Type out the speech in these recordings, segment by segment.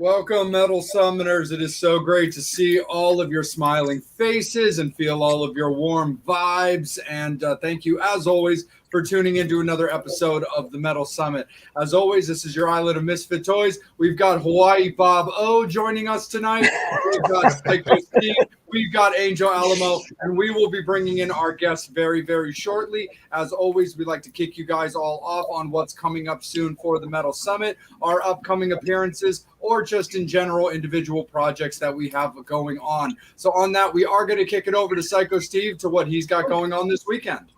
Welcome, Metal Summoners. It is so great to see all of your smiling faces and feel all of your warm vibes. And thank you, as always, for tuning into another episode of the Metal Summit. As always, this is your island of misfit toys. We've got Hawaii Bob O joining us tonight. We've got Psycho Steve. We've got Angel Alamo, and we will be bringing in our guests very, very shortly. As always, we like to kick you guys all off on what's coming up soon for the Metal Summit, our upcoming appearances, or just in general individual projects that we have going on. So on that, we are going to kick it over to Psycho Steve to what he's got going on this weekend.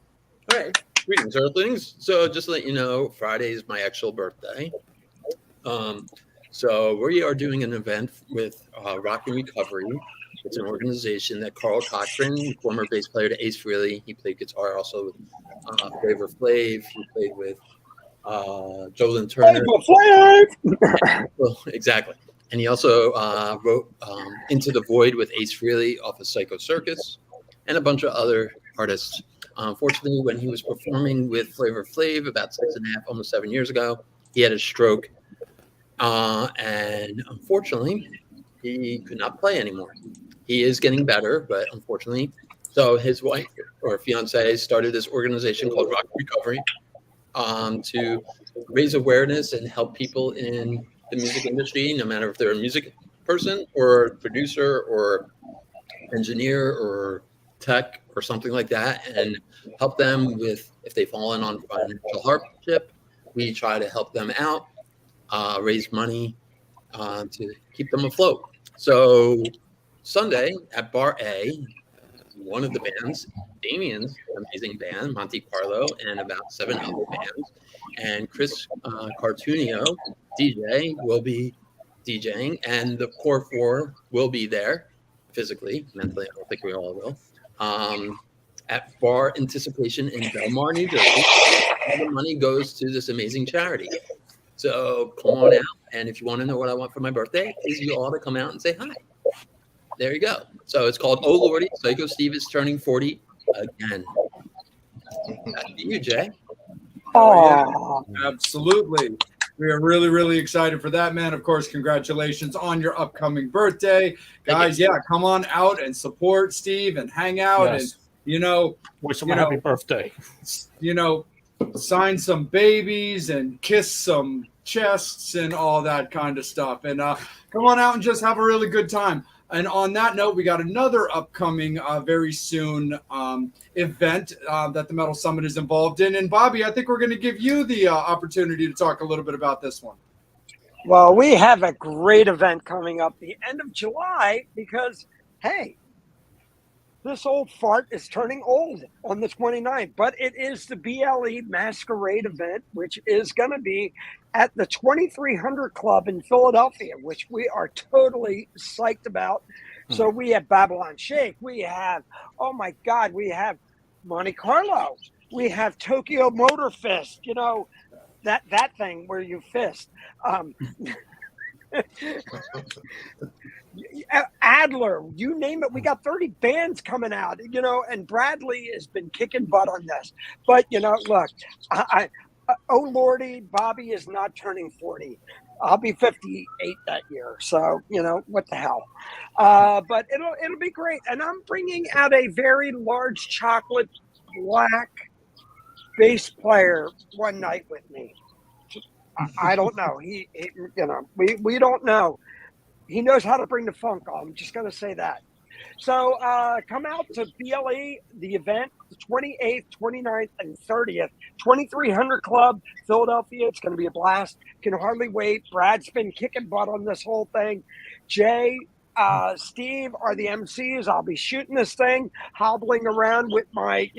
All right. Greetings, Earthlings. So just to let you know, Friday is my actual birthday. So we are doing an event with Rock and Recovery. It's an organization that Carl Cochran, former bass player to Ace Frehley, he played guitar also with Flavor Flav. He played with Jolyn Turner. Well, exactly. And he also wrote Into the Void with Ace Frehley off of Psycho Circus and a bunch of other artists. Unfortunately, when he was performing with Flavor Flav about 6.5, almost 7 years ago, he had a stroke. And unfortunately, he could not play anymore. He is getting better, but unfortunately, so his wife or fiance started this organization called Rock Recovery to raise awareness and help people in the music industry, no matter if they're a music person or producer or engineer or tech or something like that, and help them with if they've fallen on financial hardship. We try to help them out, raise money to keep them afloat. So Sunday at Bar A, one of the bands, Damian's amazing band, Montecarlo, and about 7 other bands, and Chris Cartunio, DJ, will be DJing, and the core 4 will be there physically. Mentally, I don't think we all will. At Bar Anticipation in Belmar, New Jersey. All the money goes to this amazing charity. So come on out, and if you want to know what I want for my birthday, is you all to come out and say hi. There you go. So it's called Oh Lordy. Psycho Steve is turning 40 again. Back to you, Jay. Oh, yeah. Absolutely. We are really, really excited for that, man. Of course, congratulations on your upcoming birthday. Guys, yeah, come on out and support Steve and hang out and, wish him a happy birthday. Sign some babies and kiss some chests and all that kind of stuff. And come on out and just have a really good time. And on that note, we got another upcoming very soon event that the Metal Summit is involved in. And Bobby, I think we're going to give you the opportunity to talk a little bit about this one. Well, we have a great event coming up the end of July because, hey, this old fart is turning old on the 29th, but it is the BLE Masquerade event, which is going to be at the 2300 Club in Philadelphia, which we are totally psyched about. So we have Babylon Shake. We have, oh my God, we have Monte Carlo. We have Tokyo Motor Fist, that thing where you fist. Adler, you name it, we got 30 bands coming out, and Bradley has been kicking butt on this. But, look, oh Lordy, Bobby is not turning 40. I'll be 58 that year. So, what the hell? But it'll be great. And I'm bringing out a very large chocolate black bass player one night with me. I don't know. We don't know. He knows how to bring the funk on. I'm just going to say that. So come out to BLE, the event, the 28th, 29th, and 30th, 2300 Club, Philadelphia. It's going to be a blast. Can hardly wait. Brad's been kicking butt on this whole thing. Jay, Steve are the MCs. I'll be shooting this thing, hobbling around with my,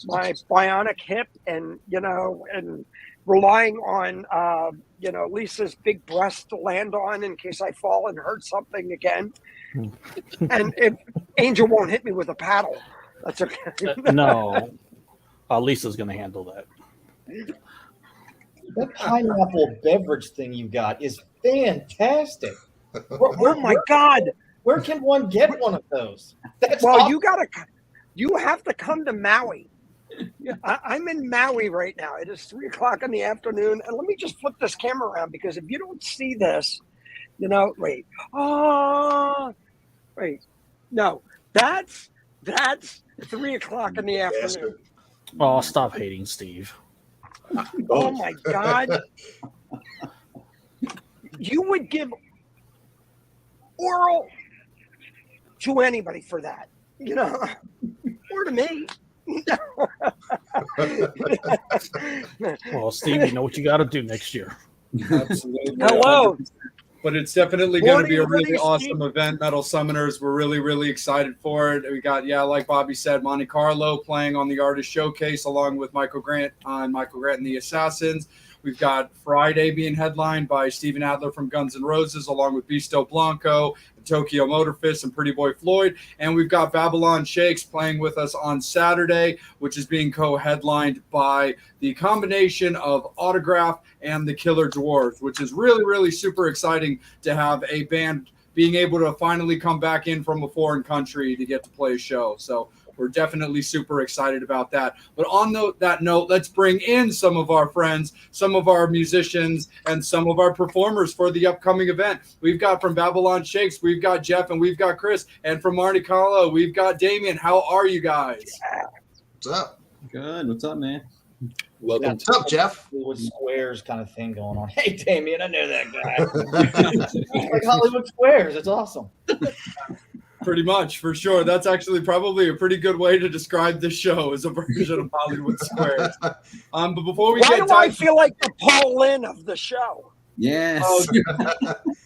my bionic hip and, and relying on, Lisa's big breast to land on in case I fall and hurt something again. And if Angel won't hit me with a paddle, that's okay. No. Lisa's going to handle that. That pineapple beverage thing you got is fantastic. Oh, my God. Where can one get one of those? That's awesome. You have to come to Maui. I'm in Maui right now. It is 3:00 in the afternoon. And let me just flip this camera around because if you don't see this, You know, wait. Oh, wait. No, that's 3 o'clock in the afternoon. Oh, stop hating Steve. Oh my God. You would give oral to anybody for that, you know, or to me. Well, Steve, you know what you got to do next year. Absolutely. Hello. 100%. But it's definitely going to be a Morning, really Steve. awesome event, Metal Summoners. We're really, really excited for it. We got, like Bobby said, Montecarlo playing on the Artist Showcase along with Michael Grant and the Assassins. We've got Friday being headlined by Steven Adler from Guns N' Roses, along with Bisto Blanco, Tokyo Motor Fist, and Pretty Boy Floyd. And we've got Babylon Shakes playing with us on Saturday, which is being co-headlined by the combination of Autograph and the Killer Dwarves, which is really, really super exciting to have a band being able to finally come back in from a foreign country to get to play a show. So we're definitely super excited about that. But on that note, let's bring in some of our friends, some of our musicians, and some of our performers for the upcoming event. We've got from Babylon Shakes, we've got Jeff, and we've got Chris. And from Montecarlo, we've got Damian. How are you guys? What's up? Good. What's up, man? Welcome. What's up, Jeff? Hollywood Squares kind of thing going on. Hey, Damien, I know that guy. Like Hollywood Squares. It's awesome. Pretty much, for sure. That's actually probably a pretty good way to describe this show as a version of Hollywood Squares. But before we Why get do I feel like the Paul Lynn of the show? Yes.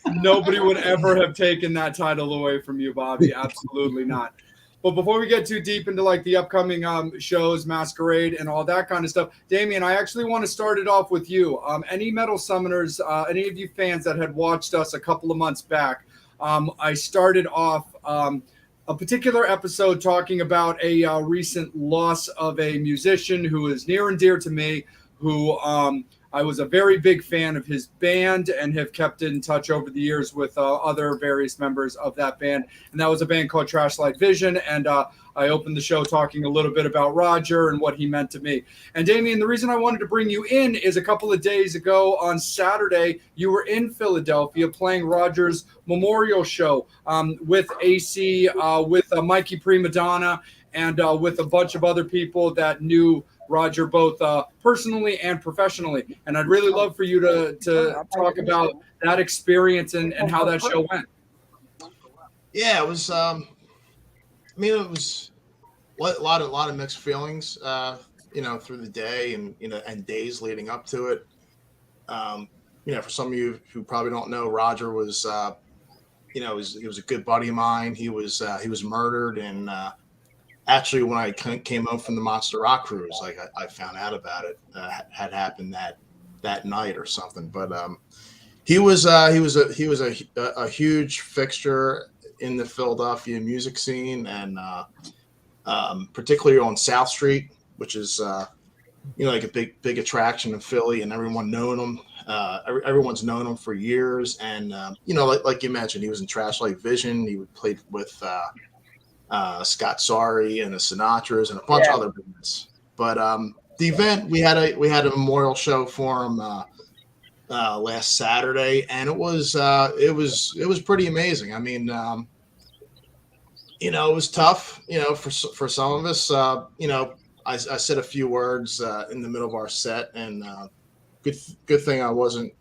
Nobody would ever have taken that title away from you, Bobby. Absolutely not. But before we get too deep into like the upcoming shows, Masquerade, and all that kind of stuff, Damien, I actually want to start it off with you. Any Metal Summoners, any of you fans that had watched us a couple of months back, I started off a particular episode talking about a recent loss of a musician who is near and dear to me, who I was a very big fan of his band and have kept in touch over the years with other various members of that band. And that was a band called Trashlight Vision. And I opened the show talking a little bit about Roger and what he meant to me. And Damien, the reason I wanted to bring you in is a couple of days ago on Saturday, you were in Philadelphia playing Roger's memorial show with AC, with Mikey Prima Donna, and with a bunch of other people that knew Roger both personally and professionally. And I'd really love for you to talk about that experience and how that show went. Yeah, it was. It was a lot of mixed feelings. Through the day and days leading up to it. For some of you who probably don't know, Roger was, he was a good buddy of mine. He was murdered, and actually, when I came home from the Monster Rock cruise, like I found out about it had happened that night or something. But he was a huge fixture in the Philadelphia music scene, and particularly on South Street, which is like a big attraction in Philly, and everyone known him. Everyone's known him for years, and like you mentioned, he was in Trashlight Vision. He played with Scott Sorry and the Sinatras and a bunch of other bands. But the event, we had a memorial show for him last Saturday, and it was pretty amazing. I mean, it was tough, for some of us. I said a few words in the middle of our set, and good thing I wasn't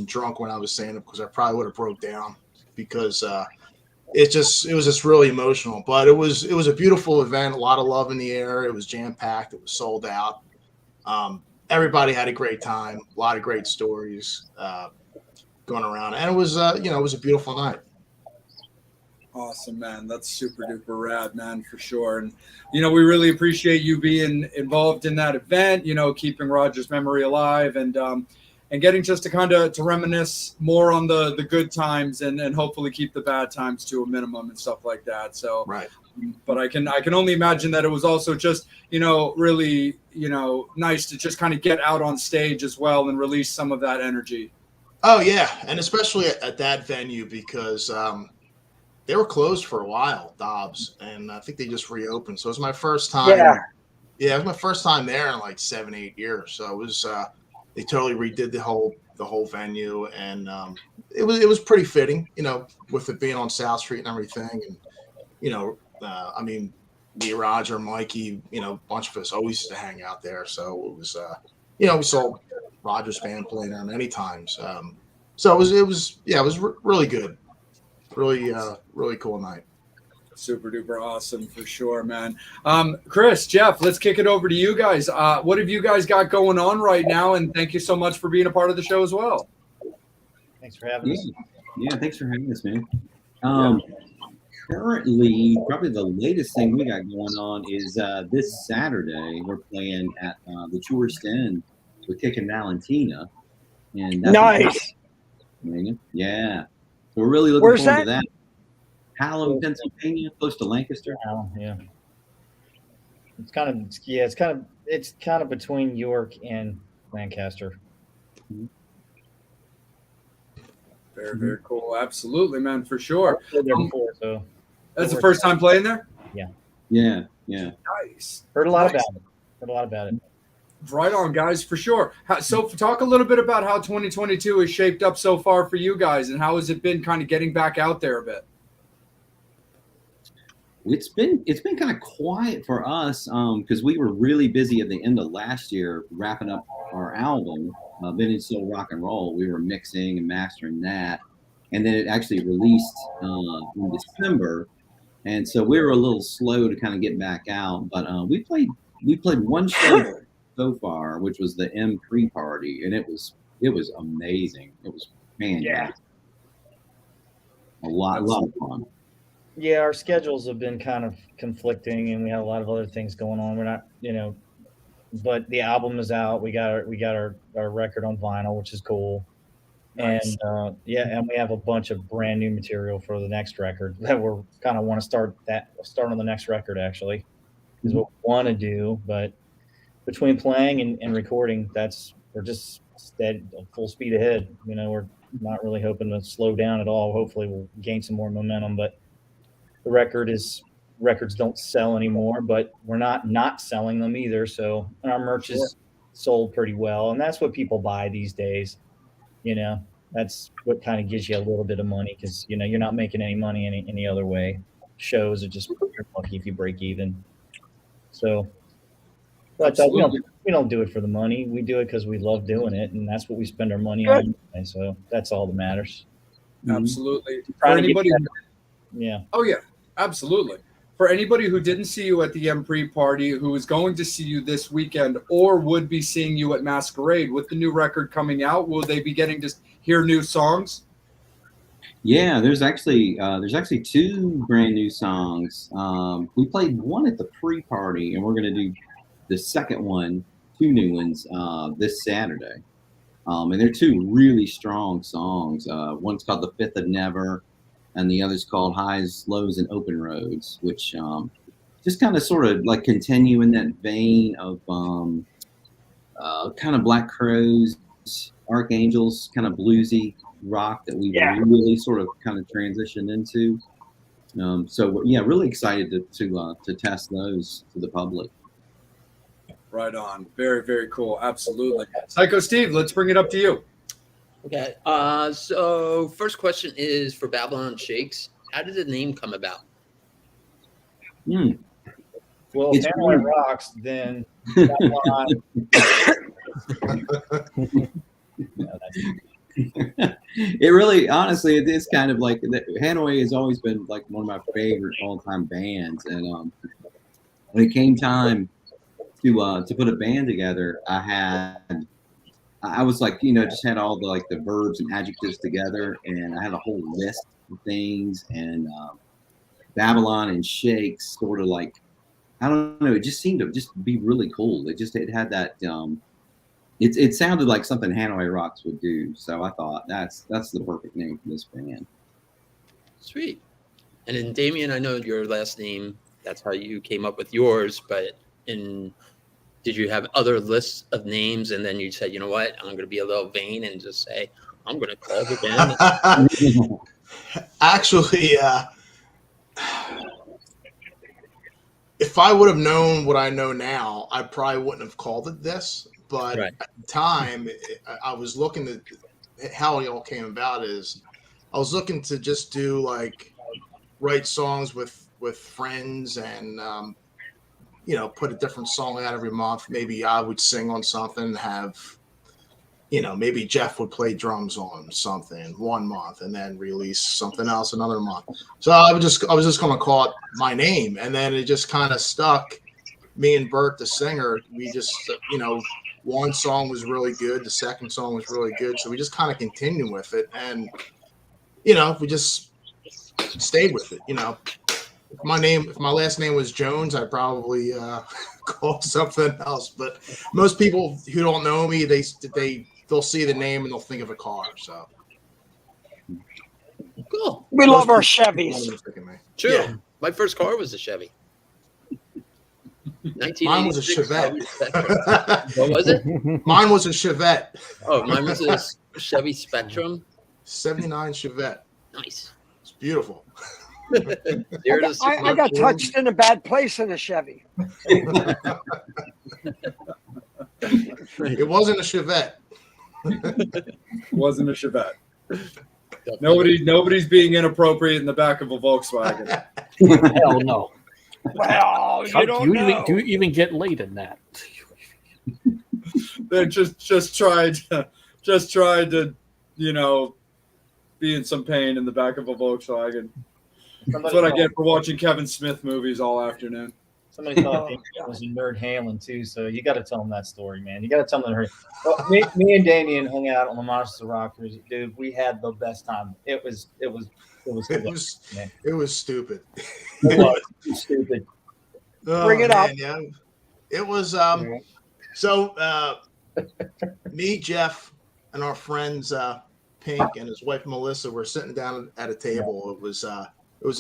drunk when I was saying it, because I probably would have broke down, because it was just really emotional. But it was a beautiful event, a lot of love in the air. It was jam packed. It was sold out. Everybody had a great time. A lot of great stories going around, and it was a beautiful night. Awesome, man. That's super duper rad, man, for sure. And, we really appreciate you being involved in that event, keeping Roger's memory alive, and getting just to kind of to reminisce more on the good times and hopefully keep the bad times to a minimum and stuff like that. So, right. But I can only imagine that it was also just, really, nice to just kind of get out on stage as well and release some of that energy. Oh, yeah. And especially at that venue, because they were closed for a while, Dobbs, and I think they just reopened. So it was my first time. Yeah, it was my first time there in like 7-8 years. So it was they totally redid the whole venue, and it was pretty fitting, with it being on South Street and everything, and I mean, me, Roger, Mikey, a bunch of us always used to hang out there, so it was we saw Roger's band play there many times. So it was really good, really cool night. Super duper awesome for sure, man. Chris, Jeff, let's kick it over to you guys. What have you guys got going on right now? And thank you so much for being a part of the show as well. Thanks for having us. Yeah, thanks for having us, man. Currently, probably the latest thing we got going on is this Saturday we're playing at the Tourist Inn with Kickin' Valentina, and that's Nice. Yeah, so we're really looking Where's forward to that? that. Hallam, Pennsylvania, close to Lancaster. Oh, yeah. It's kind of between York and Lancaster. Very, very cool. Absolutely, man, for sure. I've been there before, so That's the first time playing there? Yeah. Nice. heard a lot about it. Right on, guys, for sure. So talk a little bit about how 2022 is shaped up so far for you guys, and how has it been kind of getting back out there a bit? It's been kind of quiet for us because we were really busy at the end of last year wrapping up our album, Vintage Soul Rock and Roll. We were mixing and mastering that, and then it actually released in December, and so we were a little slow to kind of get back out. But we played one show so far, which was the M pre-party, and it was amazing. It was fantastic. A lot of fun. Yeah, our schedules have been kind of conflicting, and we have a lot of other things going on. We're not, but the album is out. We got our record on vinyl, which is cool. Nice. And and we have a bunch of brand new material for the next record that we're kind of want to start on the next record, actually, is what we want to do. But between playing and recording, we're just steady, full speed ahead. We're not really hoping to slow down at all. Hopefully we'll gain some more momentum, but the records don't sell anymore, but we're not selling them either. So our merch is sold pretty well, and that's what people buy these days. That's what kind of gives you a little bit of money, because you're not making any money any other way. Shows are just, you're lucky if you break even. So, but we don't do it for the money. We do it because we love doing it, and that's what we spend our money on. And so that's all that matters. Absolutely. Trying For to get anybody, Yeah. oh yeah, absolutely. For anybody who didn't see you at the M pre-party, who is going to see you this weekend, or would be seeing you at Masquerade with the new record coming out, will they be getting to hear new songs? Yeah, there's actually two brand new songs. We played one at the pre-party, and we're going to do the second one, two new ones, this Saturday. And they're two really strong songs. One's called The Fifth of Never, and the other's called Highs, Lows, and Open Roads, which just kind of sort of like continue in that vein of kind of Black Crowes, Archangels, kind of bluesy rock that we really sort of kind of transitioned into. So yeah, really excited to test those to the public. Right on. Very, very cool. Absolutely. Psycho Steve, let's bring it up to you. Okay. So first question is for Babylon Shakes. How did the name come about? Well, It's if Hanoi rocks, then Babylon. It really, honestly, it is kind of like Hanoi has always been like one of my favorite all-time bands, and when it came time to put a band together, I was like, just had all the verbs and adjectives together, and I had a whole list of things, and Babylon and Shakes sort of like, I don't know, it just seemed to just be really cool. It had that it sounded like something Hanoi Rocks would do, so I thought that's the perfect name for this band. Sweet. And then Damian, I know your last name, that's how you came up with yours, but did you have other lists of names, and then you said, you know what, I'm going to be a little vain and just say, I'm going to call the band? Actually, if I would have known what I know now, I probably wouldn't have called it this. But Right. at the time, I was looking at how it all came about is I was looking to just do like write songs with friends and put a different song out every month. Maybe I would sing on something, have maybe Jeff would play drums on something 1 month and then release something else another month. So I was just going to call it my name, and then it just kind of stuck. Me and Bert, the singer, we just one song was really good, the second song was really good, so we just kind of continued with it, and we just stayed with it. If my last name was Jones, I'd probably call something else. But most people who don't know me, they'll see the name and they'll think of a car. So Cool. We love our Chevys. True. Yeah. My first car was a Chevy. Mine was a Chevette. What was it? Mine was a Chevette. Oh, mine was a Chevy Spectrum. 79 Chevette. Nice. It's beautiful. I got touched in a bad place in a Chevy. It wasn't a Chevette. Wasn't a Chevette. Nobody's being inappropriate in the back of a Volkswagen. Hell no. Well, you don't know. Do you even get laid in that? They just tried to be in some pain in the back of a Volkswagen. That's what I get for watching Kevin Smith movies all afternoon. Somebody thought Damian was a nerd Halen too, so you got to tell them that story, man. You got to tell them that. Well, me and Damian hung out on the Monsters of Rock. Dude, we had the best time. It was stupid. It was stupid. Bring it up. Yeah. It was me, Jeff, and our friends Pink and his wife Melissa were sitting down at a table. It was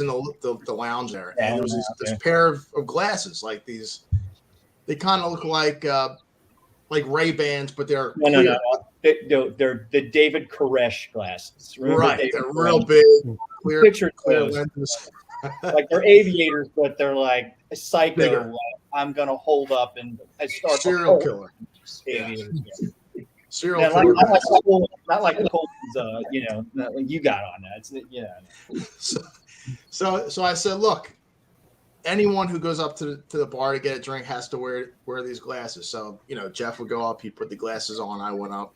in the lounge there, and there was this pair of glasses, like these. They kind of look like Ray-Bans, but they're no. They're the David Koresh glasses. Remember right? David They're Koresh? real big, clear those. lenses. Like they're aviators, but they're like a psycho. Bigger. Like, I'm gonna hold up and I start Serial killer. Aviators. Serial Yeah, killer. not like the Colton's, not like you got on that. So I said, look, anyone who goes up to the bar to get a drink has to wear these glasses. So Jeff would go up, he put the glasses on. I went up,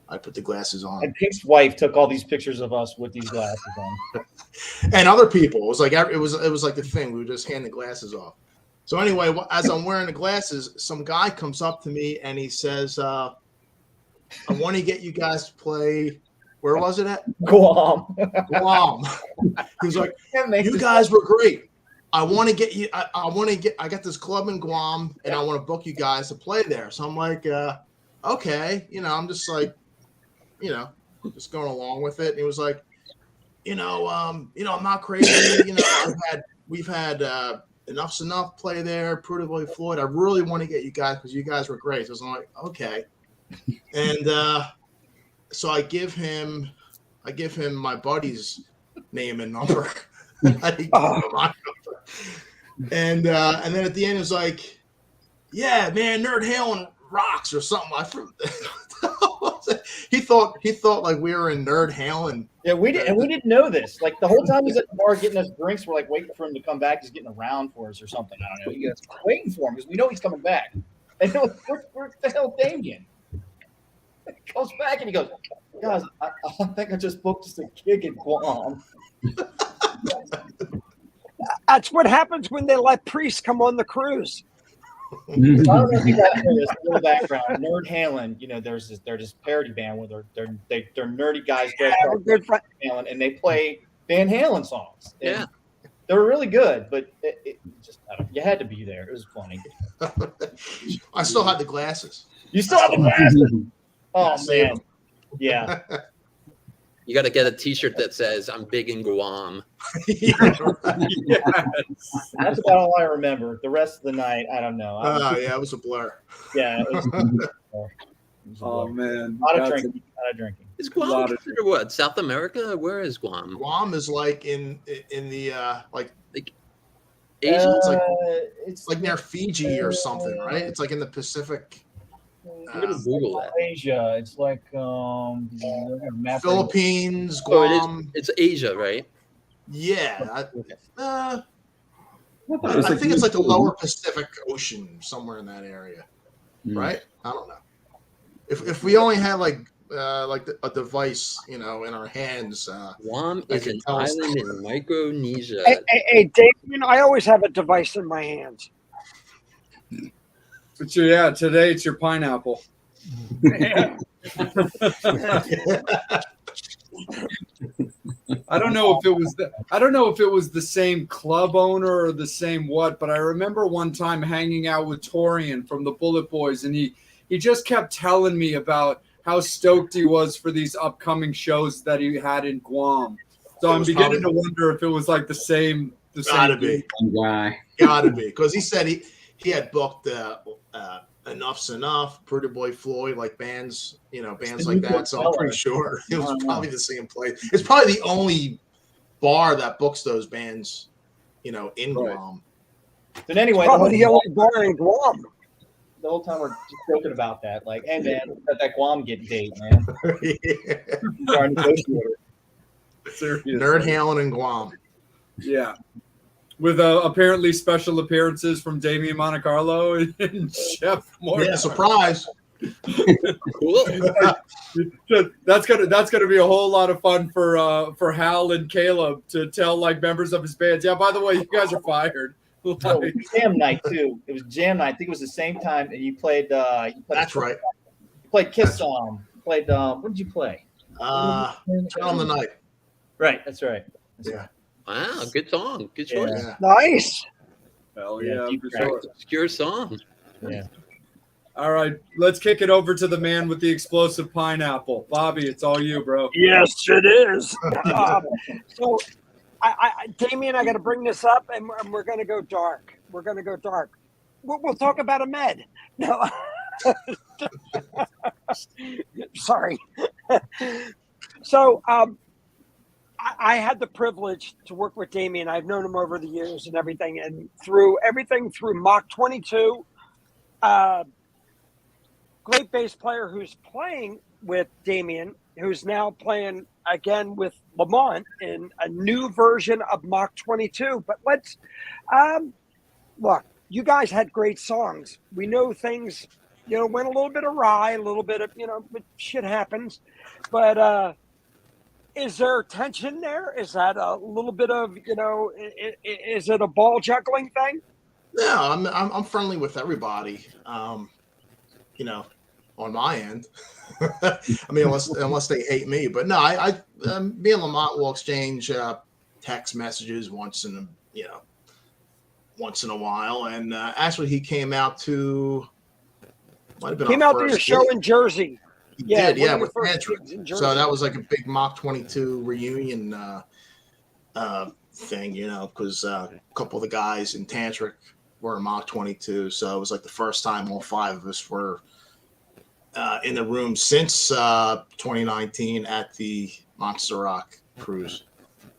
I put the glasses on. And Pink's wife took all these pictures of us with these glasses on. And other people, it was like the thing. We would just hand the glasses off. So anyway, as I'm wearing the glasses, some guy comes up to me and he says, "I want to get you guys to play." Where was it at? Guam. He was like, "You guys were great. I want to get you. I got this club in Guam, and I want to book you guys to play there." So I'm like, "Okay." I'm just like, just going along with it. And he was like, I'm not crazy. We've had Enough's Enough play there, Pretty Boy Floyd. I really want to get you guys because you guys were great. So I'm like, okay. And so I give him my buddy's name and number. And then at the end it was like, yeah, man, Nerd Halen rocks or something. He thought like we were in Nerd Halen. Yeah, we didn't know this. Like the whole time he's at the bar getting us drinks, we're like waiting for him to come back. He's getting around for us or something. I don't know. You guys waiting for him because we know he's coming back. And where the hell Damian? He comes back and he goes, guys, I think I just booked us a gig in Guam. That's what happens when they let priests come on the cruise. I don't know if you guys know this little background. Nerd Halen, they're this parody band where they're nerdy guys dressed up like Van Halen, and they play Van Halen songs. And yeah, they were really good, but it just you had to be there. It was funny. I still had the glasses. You still have the glasses? Oh man, them. yeah. you got to get a T-shirt that says "I'm big in Guam." Yes. That's about all I remember. The rest of the night, I don't know. Yeah, it was a blur. Yeah. It was a Oh blur. man, A lot of drinking. Is Guam considered what? South America? Where is Guam? Guam is like in the like Asia? it's like near Fiji or something, right? It's like in the Pacific. I'm gonna Google that. Asia. It's like Philippines, Oh, it Guam. is. It's Asia, right? Yeah. I thought it was I like think it's like the New lower Zealand. Pacific Ocean, somewhere in that area, Mm. right? I don't know. If we only had like a device, in our hands, Guam I is can an tell us- island in Micronesia. Hey, Damien, I always have a device in my hands. But yeah, today it's your pineapple. Yeah. I don't know if it was the same club owner or the same what, but I remember one time hanging out with Torian from the Bullet Boys, and he just kept telling me about how stoked he was for these upcoming shows that he had in Guam. So I'm beginning to wonder if it was like the same. Gotta be. One guy. Gotta be, because he said he had booked Enough's Enough, Pretty Boy Floyd, like bands like that. So I'm pretty sure it was probably the same place. It's probably the only bar that books those bands, in Guam. But anyway, Probably the only bar in Guam. the whole time we're just joking about that. Like, hey man, let that Guam get date, man. Our negotiator. Seriously. Nerd Halen and Guam. Yeah. With apparently special appearances from Damian Montecarlo and Chef Morgan. Yeah, surprise. Cool. That's gonna be a whole lot of fun for Hal and Caleb to tell like members of his bands. Yeah, by the way, you guys are fired. Oh, it was jam night too. It was jam night. I think it was the same time that you played. That's right. You played Kiss song. You played. What did you play? Turn on the Night. Right. That's right. Yeah. Wow, good song. Good choice. Yeah. Nice. Hell Yeah, yeah, deep for crack. sure. Obscure song. Yeah. All right, let's kick it over to the man with the explosive pineapple. Bobby, it's all you, bro. Yes, it is. So, Damien, I got to bring this up, and we're going to go dark. We're going to go dark. We'll talk about Ahmed. No. Sorry. So, I had the privilege to work with Damien. I've known him over the years and everything, and through Mach 22. Great bass player who's playing with Damien, who's now playing again with Lamont in a new version of Mach 22. But let's look. You guys had great songs. We know things, went a little bit awry, a little bit of, but shit happens. But is there tension there? Is that a little bit of, is it a ball juggling thing? No, I'm friendly with everybody. On my end. I mean, unless they hate me. But no, me and Lamont will exchange text messages once in a while. And actually, he came out to your show in Jersey. He did, one of with your first Patrick. gigs in Jersey. So that was like a big Mach 22 reunion thing, because a couple of the guys in Tantric were in Mach 22. So it was like the first time all five of us were in the room since 2019 at the Monster Rock cruise.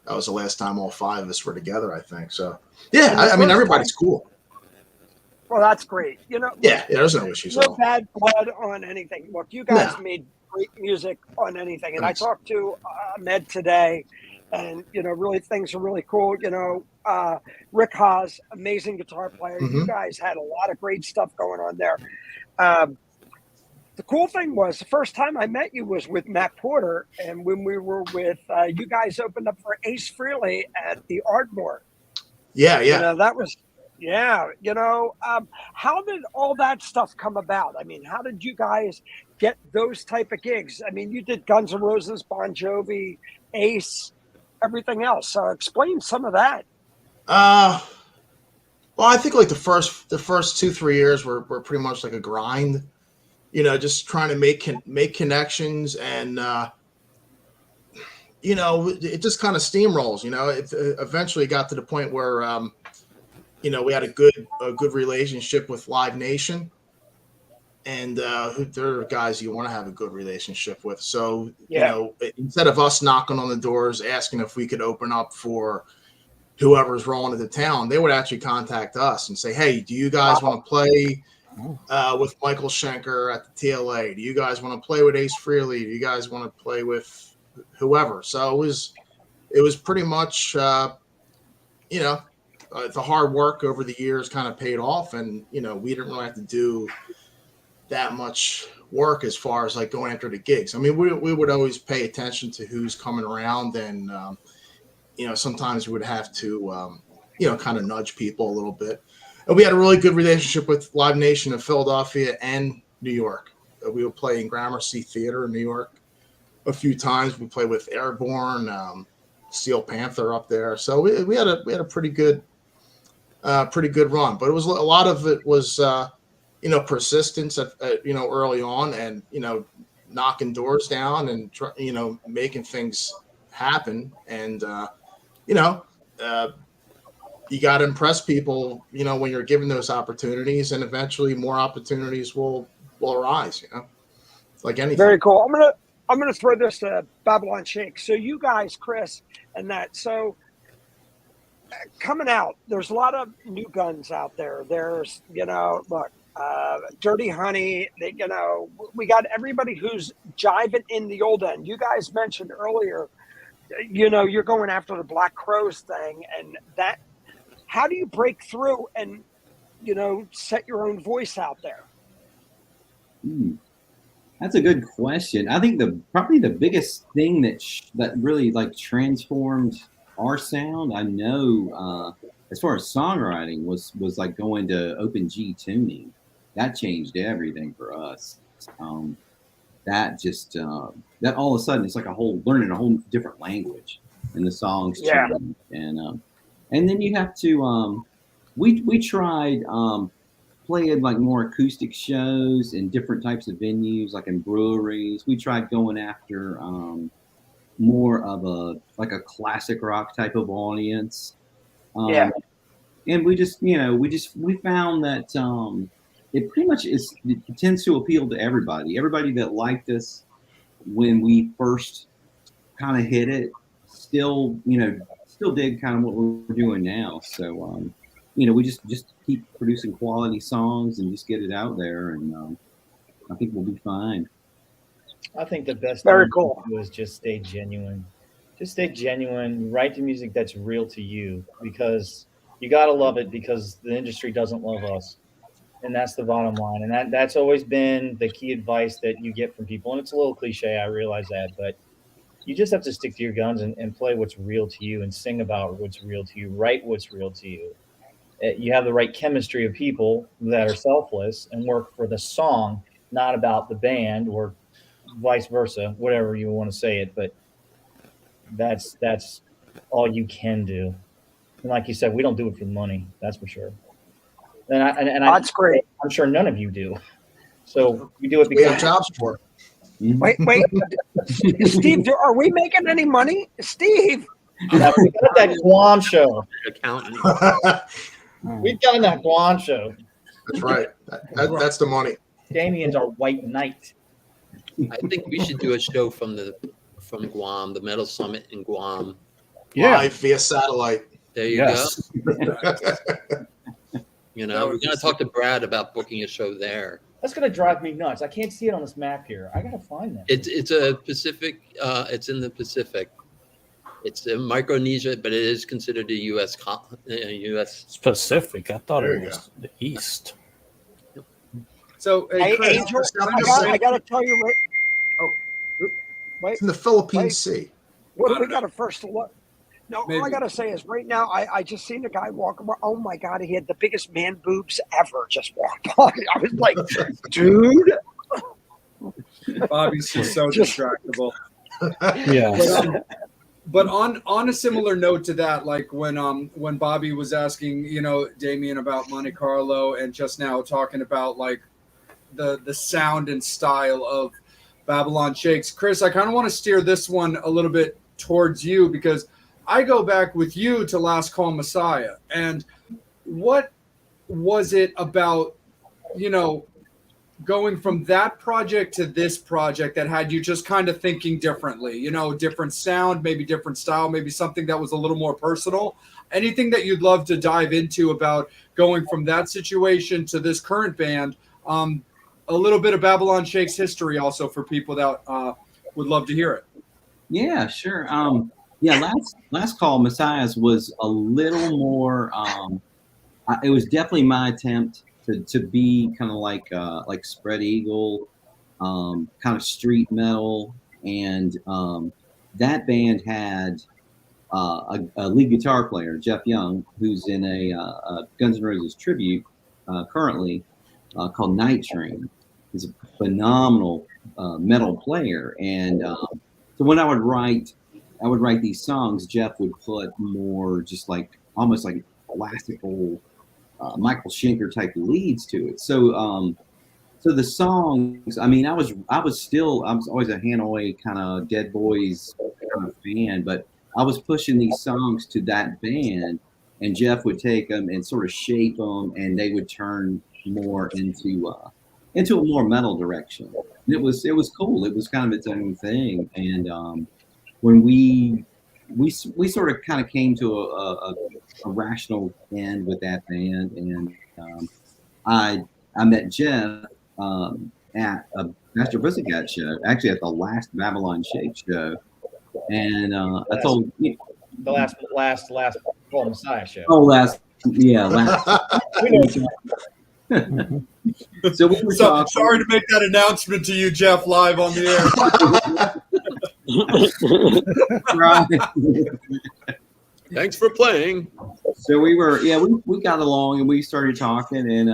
That was the last time all five of us were together, I think. So, yeah, I mean, everybody's cool. Well, that's great. Yeah, there's no issues at No all. bad blood on anything. Look, you guys made great music on anything. And Thanks. I talked to Ahmed today, and, really things are really cool. Rick Haas, amazing guitar player. Mhm. You guys had a lot of great stuff going on there. The cool thing was the first time I met you was with Matt Porter, and when we were with you guys opened up for Ace Frehley at the Ardmore. Yeah. That was, how did all that stuff come about? I mean, how did you guys get those type of gigs? I mean, you did Guns N' Roses, Bon Jovi, Ace, everything else. So explain some of that. Well, I think like the first 2-3 years were pretty much like a grind. Just trying to make connections, and it just kind of steamrolls. It eventually got to the point where we had a good relationship with Live Nation, and they're guys you want to have a good relationship with. So instead of us knocking on the doors asking if we could open up for whoever's rolling into town, they would actually contact us and say, "Hey, do you guys want to play with Michael Schenker at the TLA? Do you guys want to play with Ace Frehley? Do you guys want to play with whoever? So it was pretty much, the hard work over the years kind of paid off, and we didn't really have to do that much work as far as like going after the gigs. I mean, we would always pay attention to who's coming around, and sometimes we would have to kind of nudge people a little bit. And we had a really good relationship with Live Nation of Philadelphia and New York. We would play in Gramercy Theater in New York a few times. We played with Airborne, Steel Panther up there. So we had a pretty good run. But it was a lot of it was persistence at early on, and knocking doors down and making things happen, and you got to impress people, when you're given those opportunities, and eventually more opportunities will arise, like anything. Very cool. I'm gonna throw this to Babylon Shakes. So you guys, Chris, and that. So coming out, there's a lot of new guns out there. There's, look, Dirty Honey. We got everybody who's jiving in the old end. You guys mentioned earlier, you're going after the Black Crows thing, and that. How do you break through and, set your own voice out there? That's a good question. I think probably the biggest thing that really like transformed our sound, I know, as far as songwriting was like going to Open G tuning. That changed everything for us. That just that all of a sudden it's like learning a whole different language, and the songs change. And then you have to, we tried playing like more acoustic shows in different types of venues, like in breweries. We tried going after more of a classic rock type of audience. And we just, we found that it pretty much it tends to appeal to everybody. Everybody that liked us when we first kind of hit it still dig kind of what we're doing now. So, we just keep producing quality songs and just get it out there, and I think we'll be fine. I think the best Very thing cool. to do is just stay genuine. Just stay genuine. Write the music that's real to you, because you got to love it, because the industry doesn't love us. And that's the bottom line. And that's always been the key advice that you get from people. And it's a little cliche, I realize that, but you just have to stick to your guns and play what's real to you, and sing about what's real to you, write what's real to you. You have the right chemistry of people that are selfless and work for the song, not about the band, or vice versa, whatever you want to say it. But that's all you can do. And like you said, we don't do it for the money. That's for sure. That's great. I'm sure none of you do. So we do it We because have jobs for it. Wait, Steve, are we making any money? Steve. we got that Guam show. Accountant. We've got that Guam show. That's right. That's the money. Damian's our white knight. I think we should do a show from Guam, the Metal Summit in Guam. Live via satellite. There you go. We're going to talk to Brad about booking a show there. That's going to drive me nuts. I can't see it on this map here. I got to find that. It's a Pacific. It's in the Pacific. It's in Micronesia, but it is considered a U.S. It's Pacific. I thought it was the East. So, Hey, Chris, Angel, I got to tell you. Wait, It's in the Philippine Sea. we got to first look. No, Maybe. all I got to say is right now, I just seen a guy walk around. Oh, my God, he had the biggest man boobs ever just walk by. I was like, dude. Bobby's just so distractible. Yeah. But on a similar note to that, like when Bobby was asking, Damian about Montecarlo, and just now talking about like the sound and style of Babylon Shakes, Chris, I kind of want to steer this one a little bit towards you, because I go back with you to Last Call Messiah. And what was it about, going from that project to this project that had you just kind of thinking differently, different sound, maybe different style, maybe something that was a little more personal? Anything that you'd love to dive into about going from that situation to this current band, a little bit of Babylon Shakes history also for people that would love to hear it. Yeah, sure. Last call, Messiahs was a little more. It was definitely my attempt to be kind of like Spread Eagle, kind of street metal, and that band had a lead guitar player, Jeff Young, who's in a Guns N' Roses tribute currently called Night Train. He's a phenomenal metal player, and so when I would write these songs, Jeff would put more just like almost like classical Michael Schenker type leads to it. So so the songs, I mean, I was always a Hanoi kind of Dead Boys kind of fan, but I was pushing these songs to that band, and Jeff would take them and sort of shape them, and they would turn more into a more metal direction. And it was cool. It was kind of its own thing. And when we sort of kind of came to a rational end with that band, and I met Jeff at a Master Pussycat show, actually at the last Babylon Shake show, and I told the last Call Messiah show. Oh, last. So we were talking. Sorry to make that announcement to you, Jeff, live on the air. Thanks for playing. So we got along and we started talking, and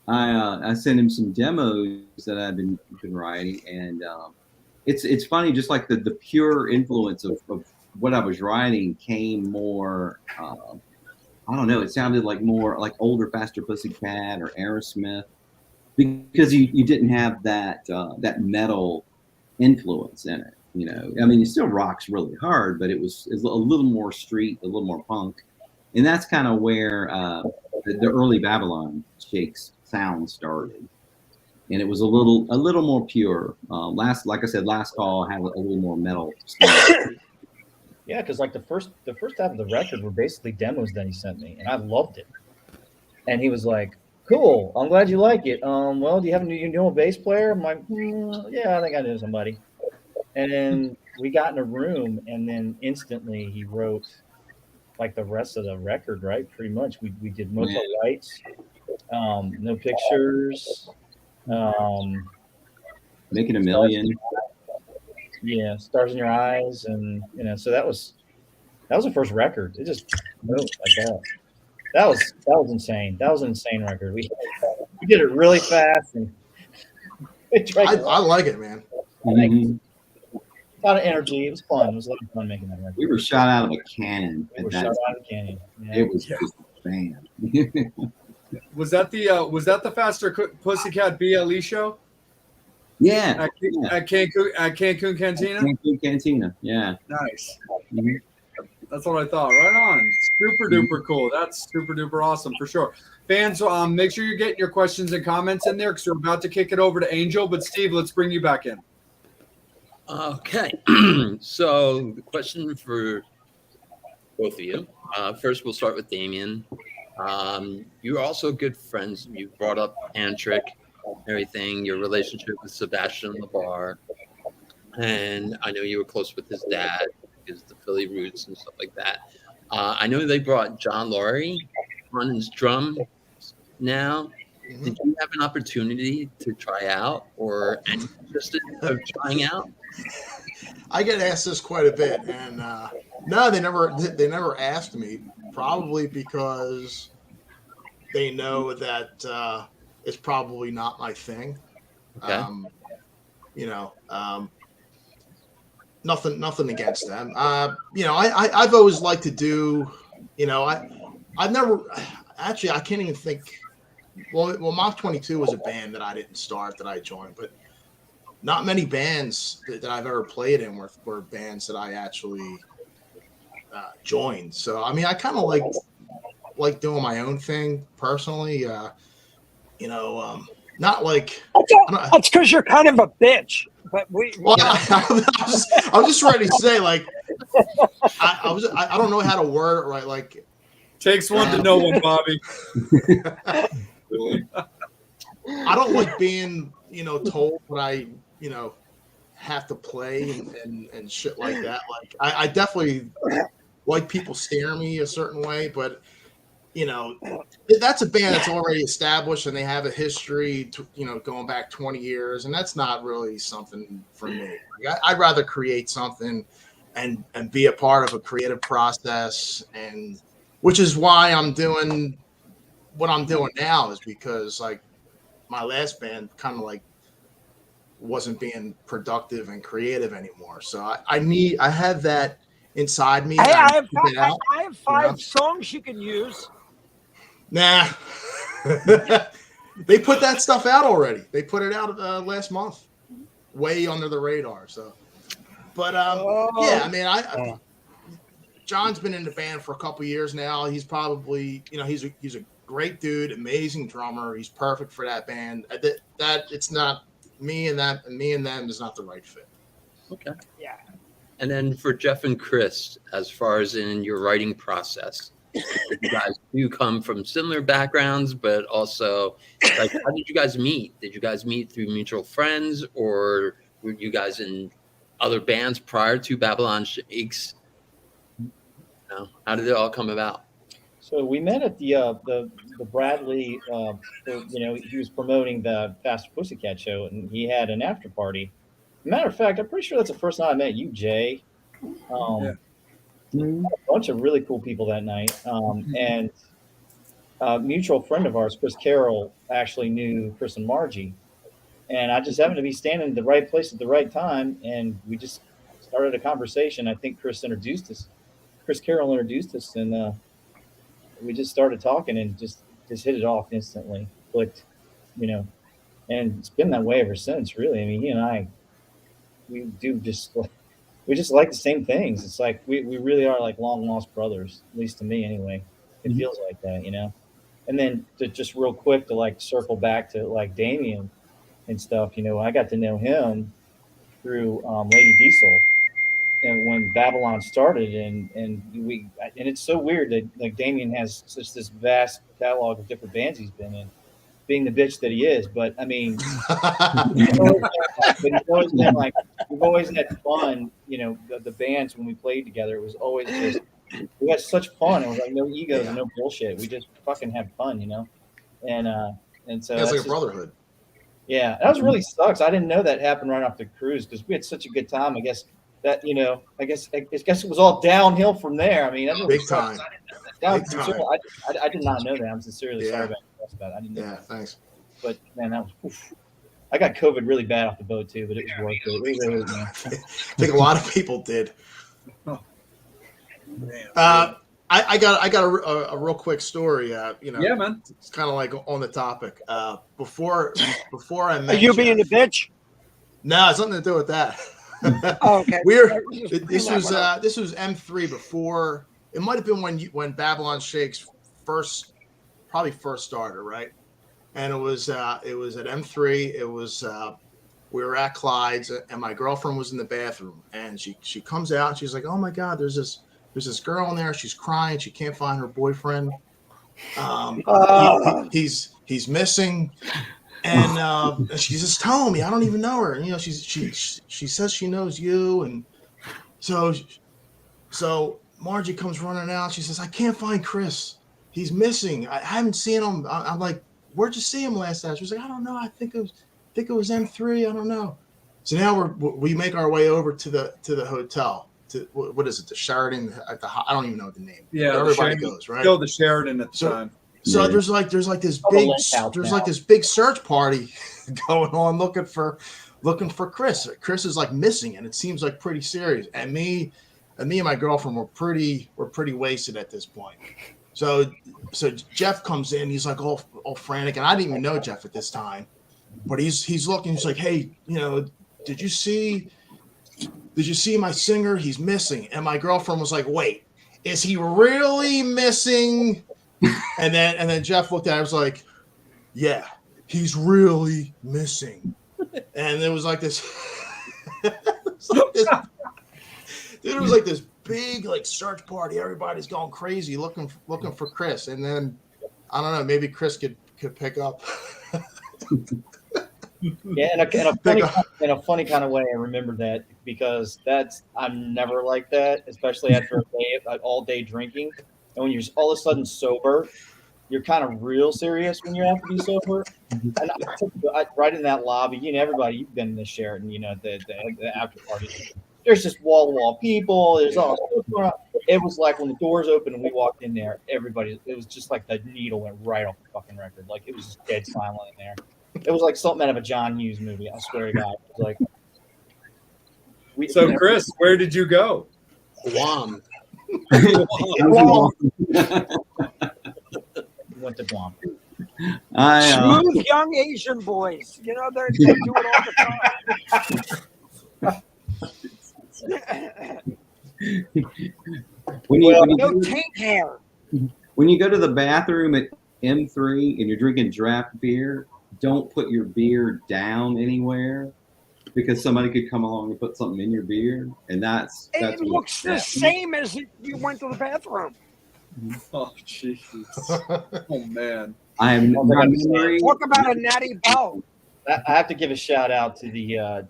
I sent him some demos that I've been writing, and it's funny, just like the pure influence of what I was writing came more. I don't know. It sounded like more like older, Faster Pussycat or Aerosmith, because you didn't have that metal influence in it. You know, I mean, it still rocks really hard, but it's a little more street, a little more punk, and that's kind of where the early Babylon Shakes sound started. And it was a little more pure. Like I said, last call had a little more metal stuff. Yeah, because like the first half of the record were basically demos that he sent me, and I loved it. And he was like, "Cool, I'm glad you like it. Well, do you know a bass player?" I'm like, "Yeah, I think I know somebody." And then we got in a room, and then instantly he wrote like the rest of the record, right? Pretty much, we did Motel Lights, No Pictures, Making a Million. Yeah, Stars in Your Eyes, and so that was the first record. It just moved like that. That was insane. That was an insane record. We did it really fast, and I like it, man. Mm-hmm. A lot of energy. It was fun. It was a lot of fun making that record. We were shot out of a cannon. Yeah. It was just bam. Was that the Faster Pussycat BLE show? Yeah. At Cancun Cantina? Cancun Cantina, yeah. Nice. Mm-hmm. That's what I thought. Right on. Super duper cool. That's super duper awesome for sure. Fans, make sure you're getting your questions and comments in there because we're about to kick it over to Angel. But Steve, let's bring you back in. Okay. So the question for both of you. First, we'll start with Damian. You're also good friends. You brought up Antrick, everything, your relationship with Sebastian LeBar. And I know you were close with his dad, because the Philly roots and stuff like that. I know they brought John Laurie on his drum now. Mm-hmm. Did you have an opportunity to try out or any interest of trying out? I get asked this quite a bit, and no, they never asked me. Probably because they know that it's probably not my thing. Okay. Nothing against them. I've always liked to do. I've never actually. I can't even think. Well, Mach 22 was a band that I didn't start, that I joined, but not many bands that I've ever played in were bands that I actually joined. So I mean, I kind of like doing my own thing personally. Not like that's because you're kind of a bitch. But I was just ready to say, like, I don't know how to word it right. Like, takes one to know one, Bobby. I don't like being, told what I, have to play and shit like that. Like I definitely like people steering me a certain way, but that's a band that's already established and they have a history, going back 20 years, and that's not really something for me. Like, I'd rather create something and be a part of a creative process, and which is why I'm doing what I'm doing now, is because like my last band kind of like wasn't being productive and creative anymore. So I have that inside me. Hey, that I have get out, I have 5 songs you can use. Nah. They put that stuff out already. They put it out last month, way under the radar. So, but yeah, I mean, John's been in the band for a couple years now. He's probably, he's a great dude, amazing drummer. He's perfect for that band. That it's not me and them is not the right fit. Okay. Yeah. And then for Jeff and Chris, as far as in your writing process, you guys do come from similar backgrounds, but also, like, how did you guys meet? Did you guys meet through mutual friends, or were you guys in other bands prior to Babylon Shakes? How did it all come about? So we met at the Bradley. He was promoting the Faster Pussycat show, and he had an after party. Matter of fact, I'm pretty sure that's the first time I met you, Jay. A bunch of really cool people that night, and a mutual friend of ours, Chris Carroll, actually knew Chris and Margie, and I just happened to be standing in the right place at the right time, and we just started a conversation. I think Chris Carroll introduced us, and we just started talking and just hit it off instantly, clicked, and it's been that way ever since. Really, I mean, he and I, we just like the same things. It's like we really are like long lost brothers, at least to me anyway. It feels like that, And then to just real quick to like circle back to like Damian and stuff, I got to know him through Lady Diesel, and when Babylon started, and it's so weird that like Damian has such this vast catalog of different bands he's been in, being the bitch that he is. But I mean, we've always had fun. The bands when we played together, it was always just we had such fun. It was like no egos and no bullshit. We just fucking had fun, and so it's like a brotherhood. Yeah, that was really sucks. I didn't know that happened right off the cruise because we had such a good time. I guess that I guess it was all downhill from there. I mean, big time. I did not know that. I'm sincerely sorry about that. I didn't know. Yeah, that. Thanks. But man, that was. Oof. I got COVID really bad off the boat too, but it was worth it. It was really, man. I think a lot of people did. I got a real quick story. Yeah, man. It's kind of like on the topic. Before I met Are you being a bitch? No, it's nothing to do with that. Oh, okay. This was M3 before. It might have been when Babylon Shakes first started, right? And it was at M3. It was we were at Clyde's, and my girlfriend was in the bathroom, and she comes out. And she's like, "Oh my God, there's this girl in there. She's crying. She can't find her boyfriend. He's missing." And she's just telling me, I don't even know her. And, she says she knows you. And so Margie comes running out. She says, I can't find Chris. He's missing. I haven't seen him. I'm like, where'd you see him last night? She was like, I don't know. I think it was M3. I don't know. So now we make our way over to the hotel. To what is it? The Sheridan at the. I don't even know the name. Yeah, everybody goes right. Still the Sheridan at the time. So there's like this big search party going on looking for Chris. Chris is like missing, and it seems like pretty serious. And me and my girlfriend were pretty wasted at this point. So Jeff comes in, he's like all frantic, and I didn't even know Jeff at this time. But he's looking, he's like, hey, did you see my singer? He's missing. And my girlfriend was like, wait, is he really missing? And then Jeff looked at it and was like, yeah, he's really missing. And it was like this it was like this big like search party. Everybody's going crazy looking for Chris. And then I don't know, maybe Chris could pick up Yeah, in a funny kind of way, I remember that because I'm never like that, especially after all day drinking, and when you're all of a sudden sober, you're kind of real serious when you have to be sober. And right in that lobby, everybody, you've been in the Sheraton, the after party. There's just wall to wall people. There's all sorts going on. It was like when the doors opened and we walked in there, it was just like the needle went right off the fucking record. Like it was just dead silent in there. It was like something out of a John Hughes movie. I swear to God. It was like. So, Chris, where did you go? Guam. Went to Guam. Smooth young Asian boys. They do it all the time. No taint hair. When you go to the bathroom at M3 and you're drinking draft beer, don't put your beer down anywhere because somebody could come along and put something in your beer, and that's it looks the same as if you went to the bathroom. Oh, jeez. Oh, man. Talk about a natty bow. I have to give a shout out to the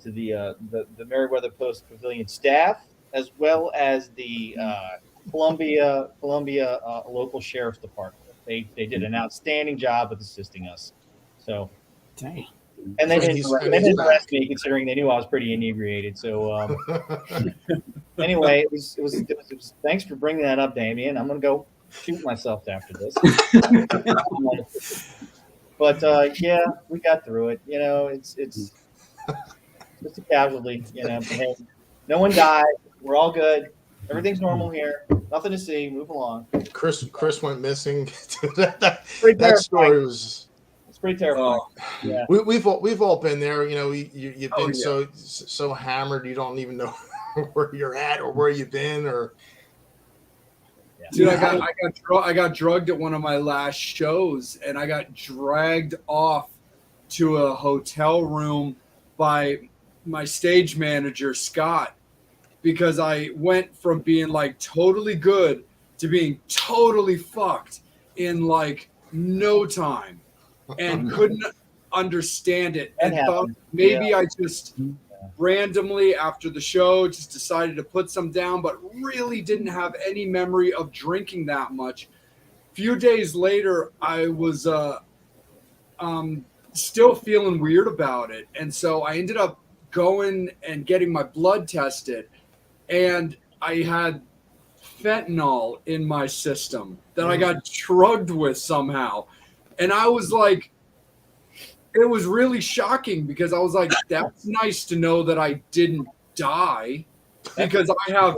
Meriwether Post Pavilion staff, as well as the Columbia local sheriff's department. They did an outstanding job of assisting us. So, dang. And they didn't arrest me, considering they knew I was pretty inebriated. So, anyway, it was. Thanks for bringing that up, Damien. I'm gonna go shoot myself after this. But yeah, we got through it. It's just a casualty. Hey, no one died. We're all good. Everything's normal here. Nothing to see. Move along. Chris went missing. that story was. It's pretty terrifying. Yeah. We've all been there. You've been so hammered you don't even know where you're at or where you've been or. Dude, I got drugged at one of my last shows, and I got dragged off to a hotel room by my stage manager, Scott, because I went from being like totally good to being totally fucked in like no time, and couldn't understand it, and thought maybe I just randomly after the show just decided to put some down, but really didn't have any memory of drinking that much. Few days later, I was still feeling weird about it, and so I ended up going and getting my blood tested, and I had fentanyl in my system that I got drugged with somehow. And I was like, it was really shocking because I was like, that's nice to know that I didn't die because I have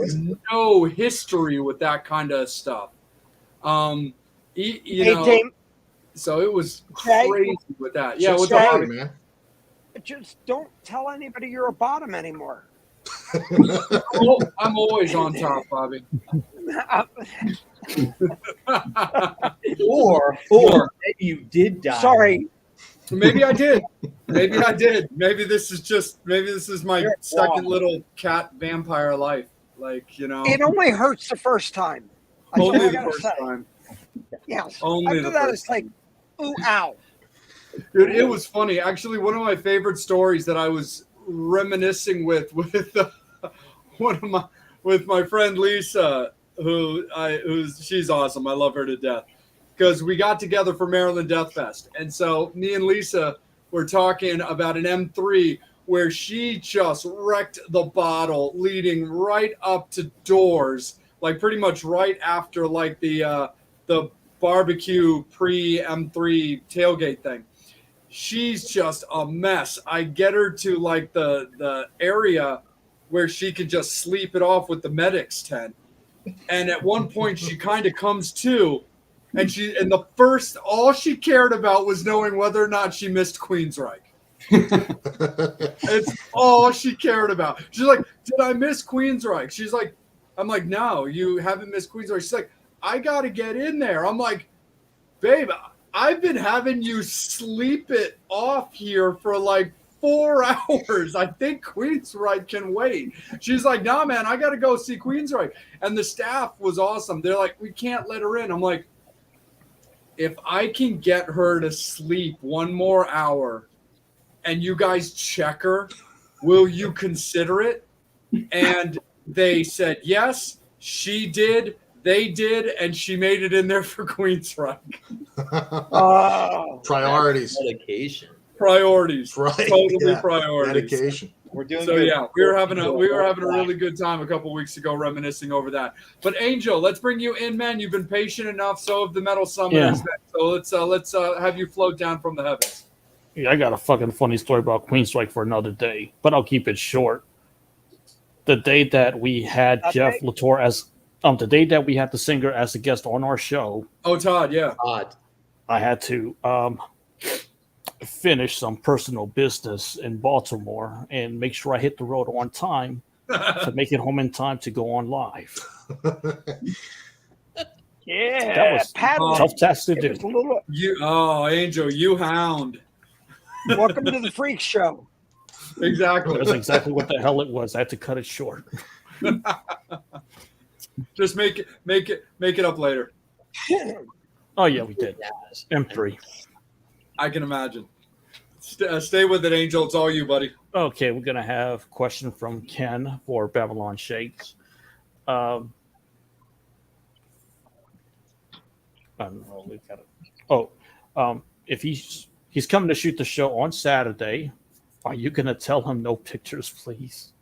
no history with that kind of stuff. Dame, so it was crazy with that. Yeah, what's up, man? Just don't tell anybody you're a bottom anymore. I'm always on top, Bobby. or maybe you did die. Sorry. Maybe I did. Maybe this is my second little cat vampire life. It only hurts the first time. Only the first time. Yes. Only after the that, first it's like, ooh, ow. Dude, it was funny. Actually, one of my favorite stories that I was reminiscing with my friend Lisa, she's awesome. I love her to death. Because we got together for Maryland Death Fest. And so me and Lisa were talking about an M3 where she just wrecked the bottle leading right up to doors, like pretty much right after like the barbecue pre-M3 tailgate thing. She's just a mess. I get her to like the area where she could just sleep it off with the medics tent. And at one point she kind of comes to, and all she cared about was knowing whether or not she missed Queensryche. It's all she cared about. She's like, did I miss Queensryche? She's like, I'm like, no, you haven't missed Queensryche. She's like, I got to get in there. I'm like, babe, I've been having you sleep it off here for like 4 hours. I think Queensryche can wait. She's like, nah, man, I got to go see Queensryche. And the staff was awesome. They're like, we can't let her in. I'm like, if I can get her to sleep 1 more hour and you guys checker, will you consider it? And they said yes, she did, they did, and she made it in there for Queensrÿche. Oh, Priorities. Dedication. Priorities. Right. Totally Yeah. priorities. Dedication. We're doing So good. yeah, we were having a really good time a couple weeks ago reminiscing over that. But Angel, let's bring you in, man. You've been patient enough. So have the Metal Summoners. Yeah. So let's have you float down from the heavens. Yeah, I got a fucking funny story about Queensrÿche for another day, but I'll keep it short. The day that we had Jeff Latour as the day that we had the singer as a guest on our show. Oh, Todd, yeah. Odd. I had to finish some personal business in Baltimore and make sure I hit the road on time to make it home in time to go on live. yeah. That was Paddling. tough task to It do. was a little, Angel, you hound. welcome to the freak show. Exactly. That's exactly what the hell it was. I had to cut it short. Just make it up later. Oh yeah, we did. M3. I can imagine. Stay with it, Angel. It's all you, buddy. Okay, we're gonna have a question from Ken for Babylon Shakes. I don't know. We got if he's coming to shoot the show on Saturday, are you gonna tell him no pictures, please?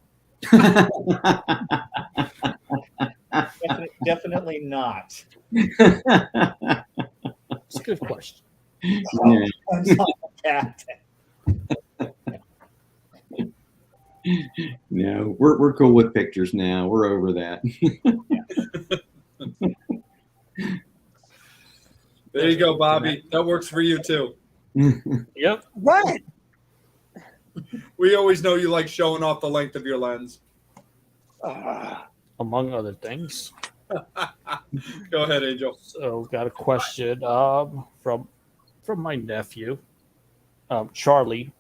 Definitely not. It's a good question. No, we're cool with pictures now. We're over that. There you go, Bobby. That works for you too. Yep. What? We always know you like showing off the length of your lens. Among other things. Go ahead, Angel. So got a question from my nephew, Charlie.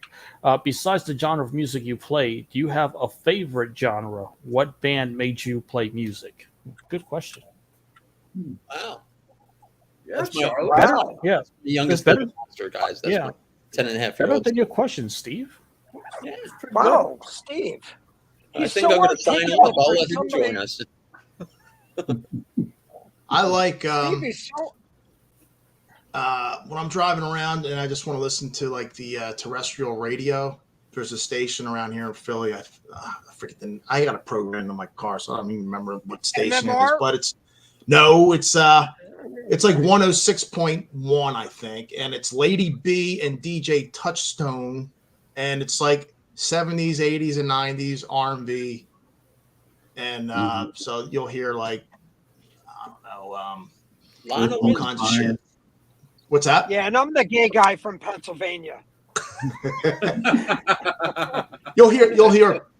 Besides the genre of music you play, do you have a favorite genre? What band made you play music? Good question. Wow. Yeah, That's my Charlie. Wow. Yeah, the youngest better- monster, guys. That's Yeah. my 10 and a half year better old. than your question, Steve. Yeah, it's pretty Wow, Steve. good. I He's think so I'm going to sign articulate off. I'll for let him somebody- join us. I like Steve is so. when I'm driving around and I just want to listen to like the terrestrial radio. There's a station around here in Philly. I got a program in my car, so I don't even remember what station it is. MMR? But it's like 106.1, I think, and it's Lady B and DJ Touchstone, and it's like 70s, 80s, and 90s R&B, and so you'll hear like I don't know, Lionel all Richie. kinds of shit. What's that? Yeah, and I'm the gay guy from Pennsylvania. You'll hear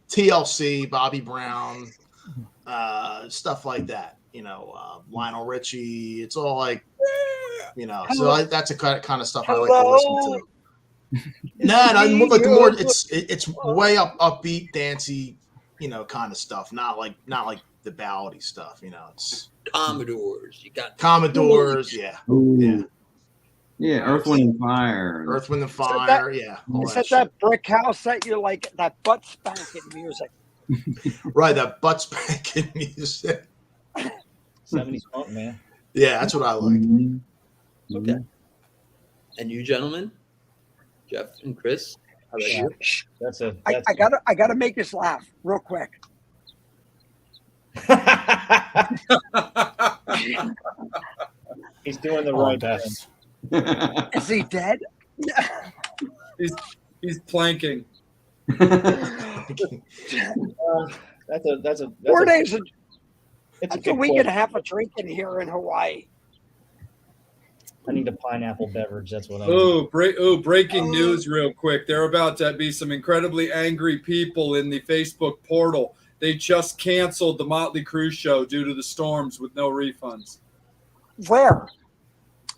TLC, Bobby Brown, stuff like that. You know, Lionel Richie. It's all like, you know. So that's the kind of stuff I like to listen to. No, like the more it's way upbeat, dancey, you know, kind of stuff. Not like the ballady stuff. You know, it's Commodores. You got Commodores. Yeah. Ooh. Yeah, Earth, Wind, and Fire. Earth, Wind, and So Fire. Yeah. all Is that it that brick house that you like, that butt spanking music? shit. Right, that butt spanking music. 70s funk, man. Yeah, that's what I like. Mhm. Okay. And you gentlemen, Jeff and Chris, how about you? That's a. I gotta make this laugh real quick. He's doing the Oh, right that's thing. Is he dead? He's planking. That's 4 days. It's That's a week and a half of drinking here in Hawaii. I need a pineapple beverage. That's what I need. Breaking news real quick. There are about to be some incredibly angry people in the Facebook portal. They just canceled the Motley Crue show due to the storms with no refunds. Where?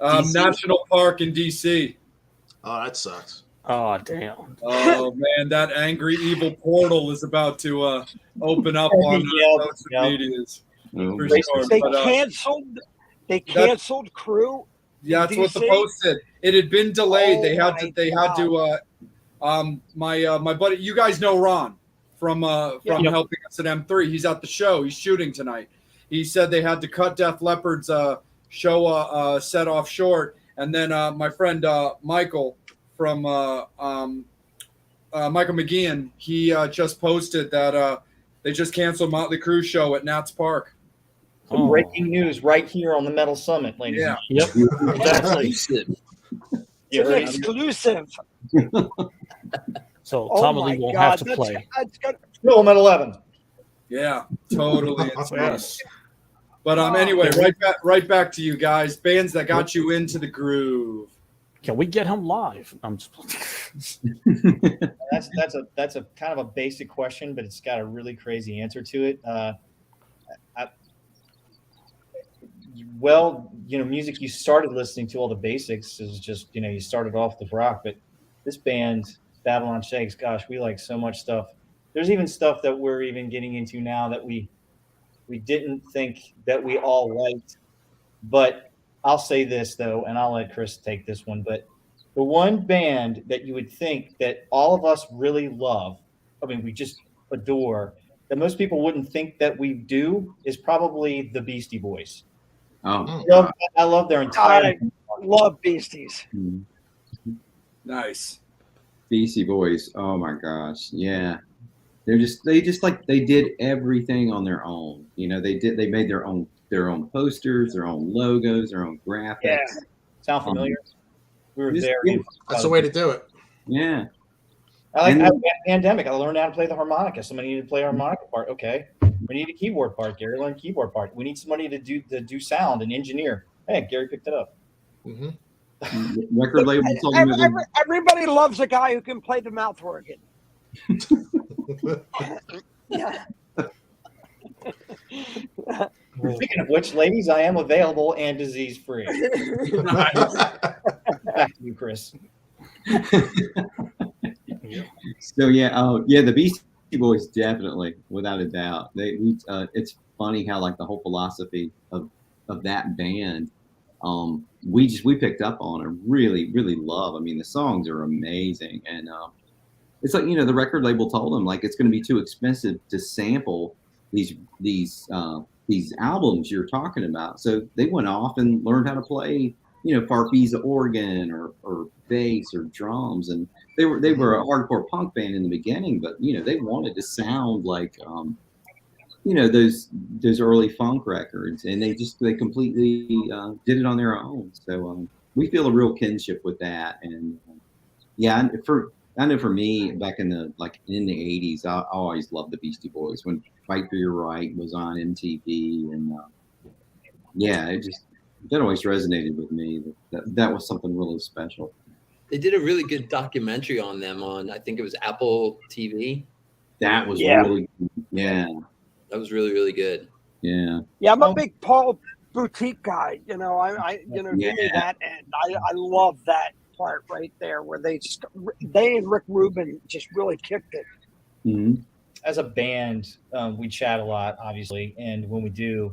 DC? National Park in D.C. Oh, that sucks. oh damn. Oh, man, that angry, evil portal is about to open up on social medias. Oh, For boy. sure. They But, canceled Crew. yeah, that's what the DC? post said. It had been delayed. Oh, They had my to My buddy, you guys know Ron from Yep. helping us at M3. He's at the show. He's shooting tonight. He said they had to cut Def Leppard's show set off short, and then my friend Michael from Michael McGeehan, he just posted that they just canceled Motley Crue's show at Nats Park. Some breaking news right here on the Metal Summit, ladies. Yeah. Yep. Exactly. It's an exclusive. So Oh Tommy my Lee won't God, have to play. That's gonna, Still at 11. Yeah, totally. It's Yes. But anyway, right back to you guys. Bands that got you into the groove. Can we get him live? I'm just That's a kind of a basic question, but it's got a really crazy answer to it. Music you started listening to, all the basics is just, you started off with rock, but this band, Babylon Shakes, gosh, we like so much stuff. There's even stuff that we're even getting into now that we didn't think that we all liked. But I'll say this, though, and I'll let Chris take this one, but the one band that you would think that all of us really love, I mean, we just adore, that most people wouldn't think that we do, is probably the Beastie Boys. Oh, I love their entire. I love Beasties. Nice. Beastie Boys. Oh my gosh. Yeah. They did everything on their own. They made their own posters, their own logos, their own graphics. Yeah. Sound familiar? We were Just- there. That's the way to do it. Yeah. I had pandemic. I learned how to play the harmonica. Somebody needed to play harmonica part. Okay. We need a keyboard part. Gary learned keyboard part. We need somebody to do sound and engineer. Hey, Gary picked it up. Mm-hmm. Record label told me that Everybody loves a guy who can play the mouth organ. Yeah. Speaking of which, ladies, I am available and disease free. Back to you, Chris. So the Beastie Boys definitely, without a doubt. It's funny how like the whole philosophy of that band, we picked up on and really, really love. I mean, the songs are amazing, and it's like the record label told them like it's going to be too expensive to sample these albums you're talking about. So they went off and learned how to play Farfisa organ or bass or drums, and they were a hardcore punk band in the beginning, but they wanted to sound like those early funk records, and they completely did it on their own. So we feel a real kinship with that, and I know for me back in the 80s, I always loved the Beastie Boys when Fight for Your Right was on MTV, and that always resonated with me. That was something really special. They did a really good documentary on them on, I think it was Apple TV. That was really good. Yeah. That was really, really good. Yeah. Yeah, I'm a big Paul Boutique guy. Give me that end. I love that part right there where they and Rick Rubin just really kicked it. Mm-hmm. As a band, we chat a lot, obviously, and when we do,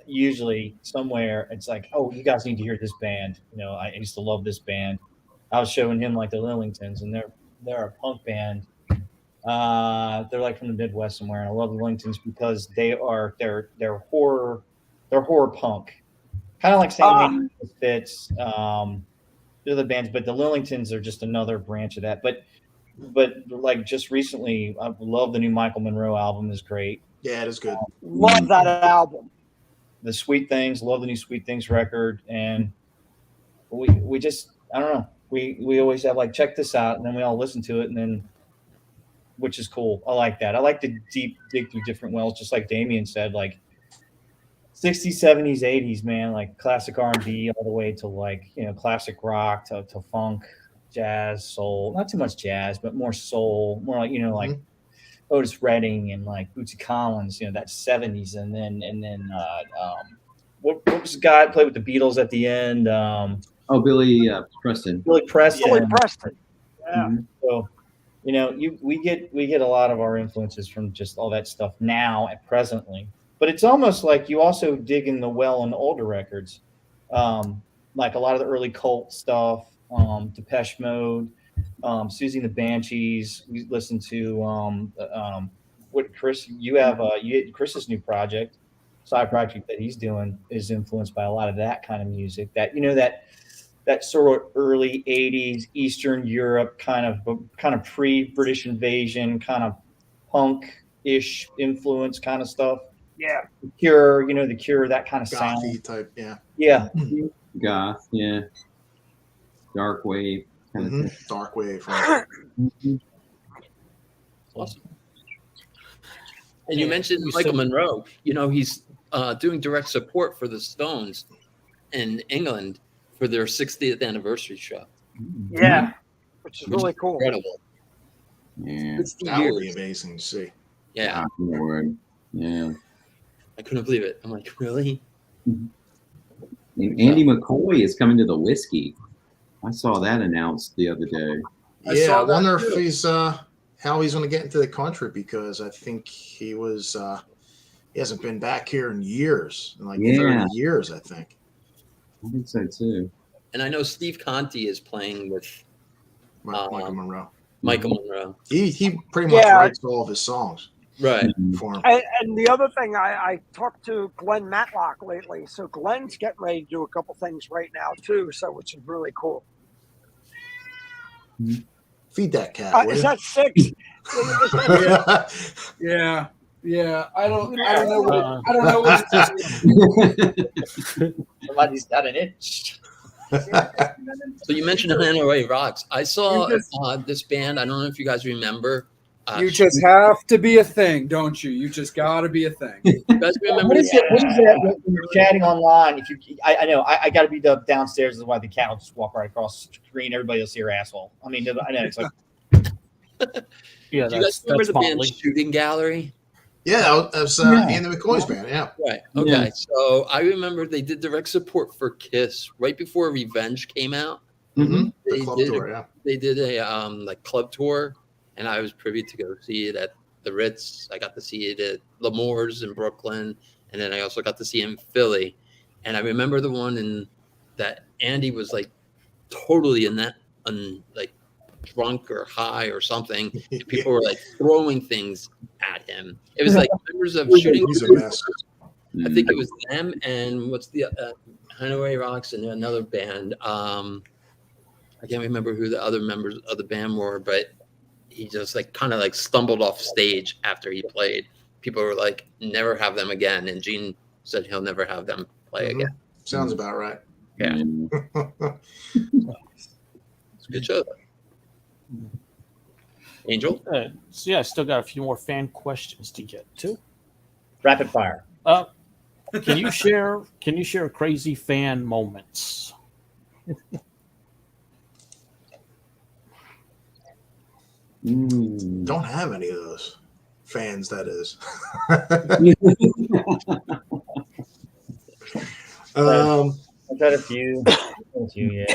usually somewhere it's like, oh, you guys need to hear this band. I used to love this band. I was showing him like the Lillingtons, and they're a punk band. They're like from the Midwest somewhere, and I love the Lillingtons because they're horror punk, kind of like St. Fits. They're the bands, but the Lillingtons are just another branch of that. But like just recently, I love the new Michael Monroe album. Is great. Yeah, it is good. Love that album. The Sweet Things, love the new Sweet Things record, and we just, I don't know, we always have like, check this out, and then we all listen to it, and then, which is cool. I like that. I like to dig through different wells, just like Damian said, like 60s, 70s, 80s, man, like classic R&B all the way to like classic rock to funk, jazz, soul. Not too much jazz, but more soul, more like like Otis Redding and like Bootsy Collins, that 70s, and then what was the guy that played with the Beatles at the end? Billy Preston. Billy Preston. Billy Preston. Yeah. So, we get a lot of our influences from just all that stuff now and presently. But it's almost like you also dig in the well on older records, like a lot of the early Cult stuff, Depeche Mode. Susie and the Banshees. We listened to what Chris. You have Chris's new project, side project that he's doing is influenced by a lot of that kind of music. That that sort of early '80s Eastern Europe kind of pre-British invasion kind of punk-ish influence kind of stuff. Yeah. The Cure, the Cure, that kind of sound. Gothy type, yeah. Yeah. Goth, yeah. Dark wave kind of thing. Dark wave. Right. Awesome. And you mentioned Michael Monroe. He's doing direct support for the Stones in England for their 60th anniversary show. Yeah, which is really cool. Incredible. Yeah. 60 That would be years. amazing to see. Yeah. Lord. Yeah. I couldn't believe it. I'm like, really? And Andy McCoy is coming to the whiskey. I saw that announced the other day. Yeah, I wonder if he's how he's going to get into the country, because I think he hasn't been back here in years, in like 30 years, I think. I think so too. And I know Steve Conti is playing with Michael Monroe. Michael Monroe. He pretty much writes all of his songs. Right. For him. And the other thing, I talked to Glenn Matlock lately. So Glenn's getting ready to do a couple things right now too, so which is really cool. Feed that cat. Is that 6? Yeah. I don't know what Somebody's got an itch. So you mentioned Hanoi Rocks. I saw this band. I don't know if you guys remember. You just have to be a thing, don't you? You just got to be a thing. You guys remember What is that when you're chatting online? I know I got to be downstairs. Is why the cat will just walk right across the screen. Everybody will see your asshole. I mean, I know it's like. Yeah, do you guys remember the band Shooting Gallery? Yeah, that was Andy McCoy's band. Yeah. Right. Okay. Yeah. So I remember they did direct support for Kiss right before Revenge came out. Mm-hmm. They did a like club tour, and I was privy to go see it at the Ritz. I got to see it at L'Amour's in Brooklyn, and then I also got to see it in Philly. And I remember the one in that Andy was like totally in that like drunk or high or something. People were like throwing things at him. It was like members of Shooting. He's a mess. I think it was them and what's the Hanoi Rocks and another band. I can't remember who the other members of the band were, but he just like kind of like stumbled off stage after he played. People were like, "Never have them again," and Gene said he'll never have them play again. Sounds about right. Yeah, it's a good show. Angel? So yeah, I still got a few more fan questions to get to. Rapid fire. Can you share crazy fan moments? Don't have any of those fans, that is. I've had a few, yeah.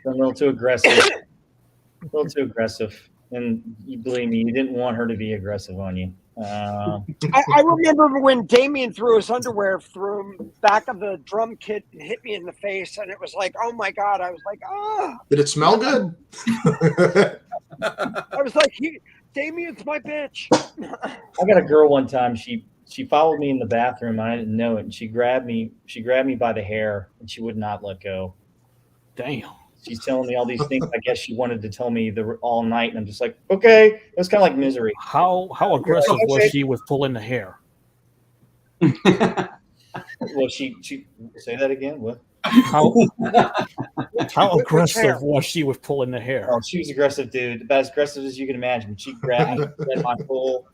A little too aggressive. And you believe me, you didn't want her to be aggressive on you. I remember when Damian threw his underwear through the back of the drum kit and hit me in the face, and it was like, oh my God. I was like, ah. Did it smell good? I was like, Damian's my bitch. I got a girl one time, she followed me in the bathroom, and I didn't know it, and she grabbed me by the hair, and she would not let go. Damn. She's telling me all these things. I guess she wanted to tell me all night, and I'm just like, okay. It was kind of like Misery. How aggressive was she with pulling the hair? Well, she say that again. What? How aggressive was she with pulling the hair? Oh, she was aggressive, dude. About as aggressive as you can imagine. She grabbed my full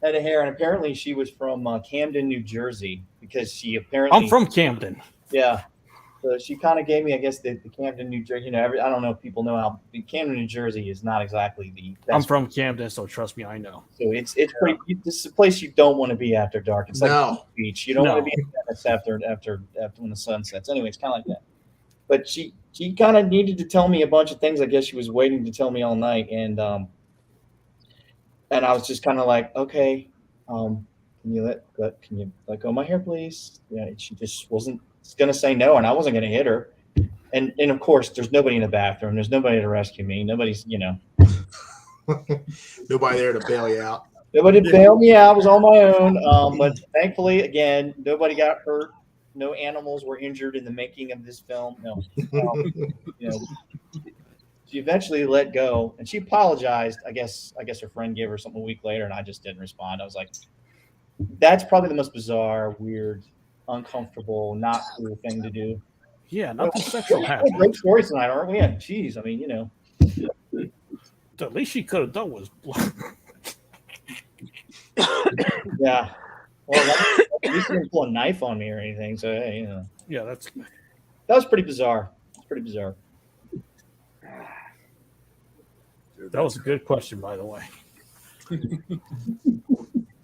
head of hair, and apparently she was from Camden, New Jersey, because she apparently. I'm from Camden. Yeah. So she kind of gave me, I guess, the Camden, New Jersey. I don't know if people know how Camden, New Jersey is not exactly the best. I'm from Camden, so trust me, I know. So it's pretty. This is a place you don't want to be after dark. It's like a beach. You don't want to be in Venice after when the sun sets. Anyway, it's kind of like that. But she kind of needed to tell me a bunch of things. I guess she was waiting to tell me all night, and I was just kind of like, okay, can you let go of my hair, please? Yeah, she just wasn't going to say no, and I wasn't going to hit her. And of course, there's nobody in the bathroom. There's nobody to rescue me. Nobody's, Nobody there to bail you out. nobody bailed me out. I was on my own. But thankfully, again, nobody got hurt. No animals were injured in the making of this film. No. She eventually let go, and she apologized. I guess her friend gave her something a week later, and I just didn't respond. I was like, that's probably the most bizarre, weird, uncomfortable, not cool thing to do. Yeah, nothing sexual Great happened. stories tonight, aren't we? Yeah, jeez. I mean, The least she could have done was yeah. Well, at least she didn't pull a knife on me or anything. So, hey, yeah, that's that was pretty bizarre. It's pretty bizarre. that was a good question, by the way.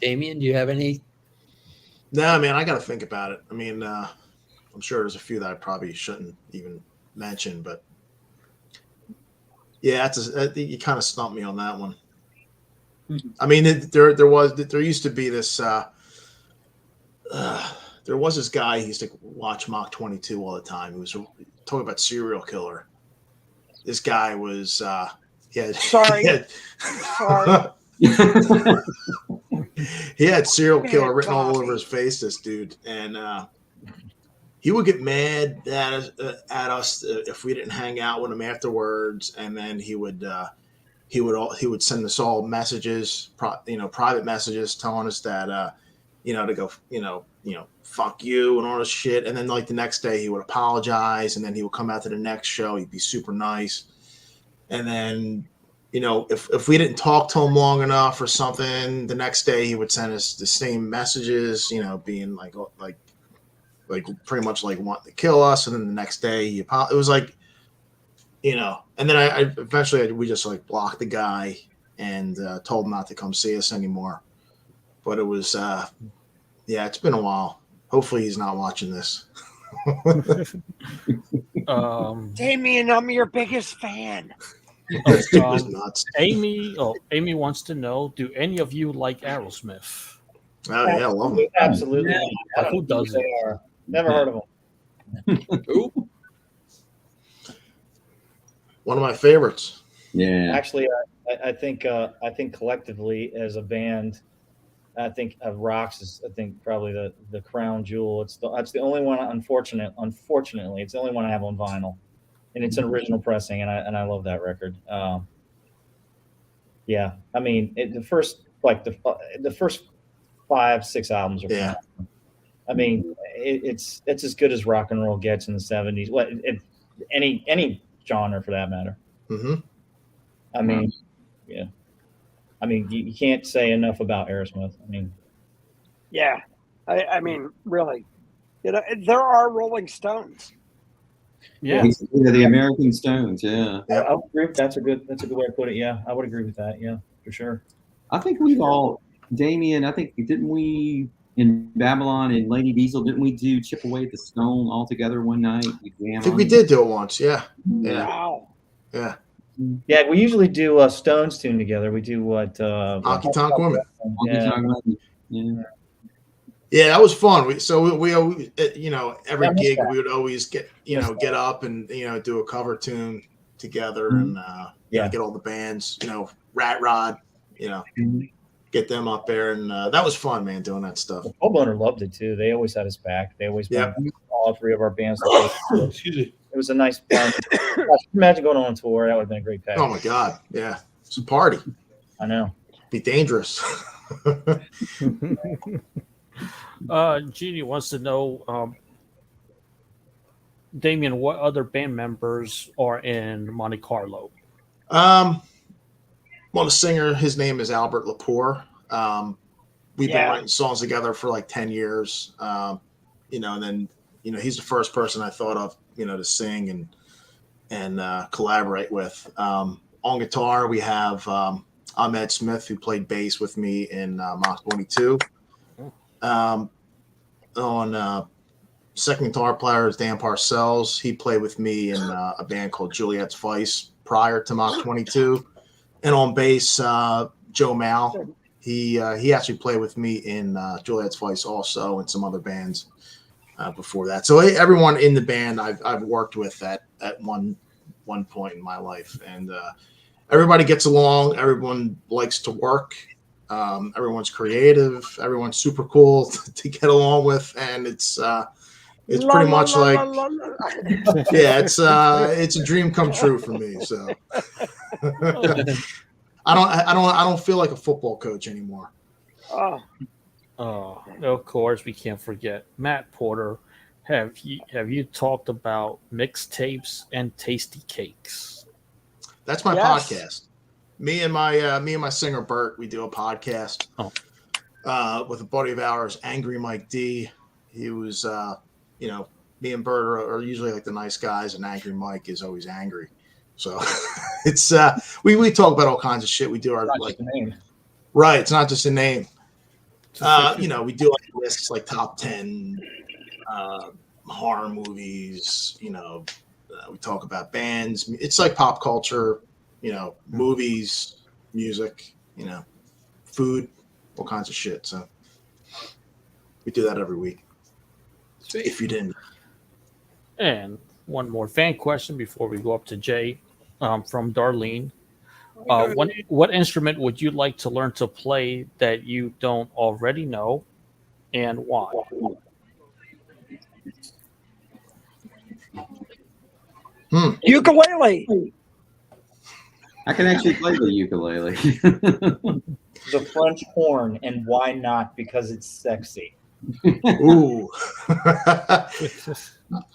Damian, do you have any? Nah, man, I got to think about it. I mean, I'm sure there's a few that I probably shouldn't even mention, but yeah, you kind of stumped me on that one. I mean, there used to be this. There was this guy who used to watch Mach 22 all the time. He was talking about serial killer. This guy was. Sorry. Sorry. He had serial killer written all over his face. This dude, and he would get mad at us if we didn't hang out with him afterwards, and then he would send us all messages, private messages telling us that to go, fuck you and all this shit. And then like the next day he would apologize, and then he would come out to the next show. He'd be super nice, and then if we didn't talk to him long enough or something, the next day he would send us the same messages, being like pretty much like wanting to kill us. And then the next day it was like, and then I eventually we just like blocked the guy and told him not to come see us anymore. But it was, it's been a while. Hopefully he's not watching this. Damian, I'm your biggest fan. Nuts. Amy wants to know: do any of you like Aerosmith? Oh yeah, I love him. Absolutely. Yeah. Who doesn't? Never heard of them. Ooh. One of my favorites. Yeah. Actually, I think collectively as a band, I think Rocks is probably the crown jewel. That's the only one. Unfortunately, it's the only one I have on vinyl, and it's an original pressing, and I love that record. Yeah, I mean the first 5-6 albums are. Yeah. I mean it's as good as rock and roll gets in the 70s. What any genre for that matter. Mm-hmm. I mean, yeah. I mean, you can't say enough about Aerosmith. I mean, Yeah, I mean, really, there are Rolling Stones. Yeah. The American Stones. Yeah. I would agree. That's a good way to put it. Yeah, I would agree with that. Yeah, for sure. I think we've all, Damien, didn't we in Babylon and Lady Diesel, didn't we do Chip Away at the Stone all together one night? I think we did do it once. Yeah. Yeah. Wow. Yeah. Yeah, we usually do a Stones tune together. We do what? Honky Tonk Woman. Yeah. Yeah, that was fun. We always, every gig we would always get up and do a cover tune together and get all the bands, Rat Rod, get them up there, and that was fun, man, doing that stuff. The Pub Owner loved it too. They always had us back. They always Yep. all three of our bands. Excuse me. It was a nice fun. Imagine going on tour. That would have been a great package. Oh my God, yeah, it's a party. I know. Be dangerous. Jeannie wants to know, Damian, what other band members are in Monte Carlo? Well, the singer, his name is Albert Lepore. We've been writing songs together for like 10 years. And then he's the first person I thought of, to sing and collaborate with. On guitar, we have Ahmed Smith, who played bass with me in Mach 22. On second guitar player is Dan Parcells. He played with me in a band called Juliet's Vice prior to Mach 22. And on bass, Joe Mal. He actually played with me in Juliet's Vice also and some other bands. before that. So everyone in the band I've worked with at one point in my life, and everybody gets along. Everyone likes to work. Everyone's creative. Everyone's super cool to get along with, and it's pretty much like yeah, it's a dream come true for me. So I don't feel like a football coach anymore. Oh, of course, we can't forget Matt Porter. Have you talked about mixtapes and tasty cakes? That's my Yes. podcast. Me and my singer Bert, we do a podcast with a buddy of ours, Angry Mike D. He was, me and Bert are usually like the nice guys, and Angry Mike is always angry. So it's we talk about all kinds of shit. We do our Not like just a name. right. It's not just a name. We do like lists like top 10 horror movies. We talk about bands. It's like pop culture. Movies, music, food, all kinds of shit. So we do that every week. Sweet. If you didn't. And one more fan question before we go up to Jay from Darlene. What instrument would you like to learn to play that you don't already know, and why? Ukulele. I can actually play the ukulele. The French horn, and why not? Because it's sexy. Ooh.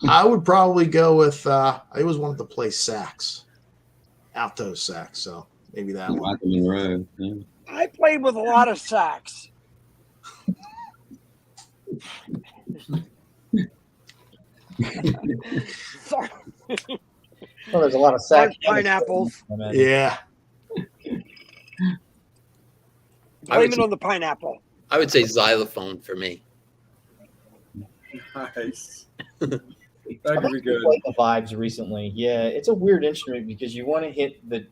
I would probably go with I always wanted to play sax. Alto sax, so maybe that one. Michael Monroe. Yeah. I played with a lot of sax. Sorry. Well, there's a lot of sax. Pineapples. Yeah. Blame it on the pineapple. I would say xylophone for me. Nice. That could be good. Like the vibes recently. Yeah, it's a weird instrument because you want to hit the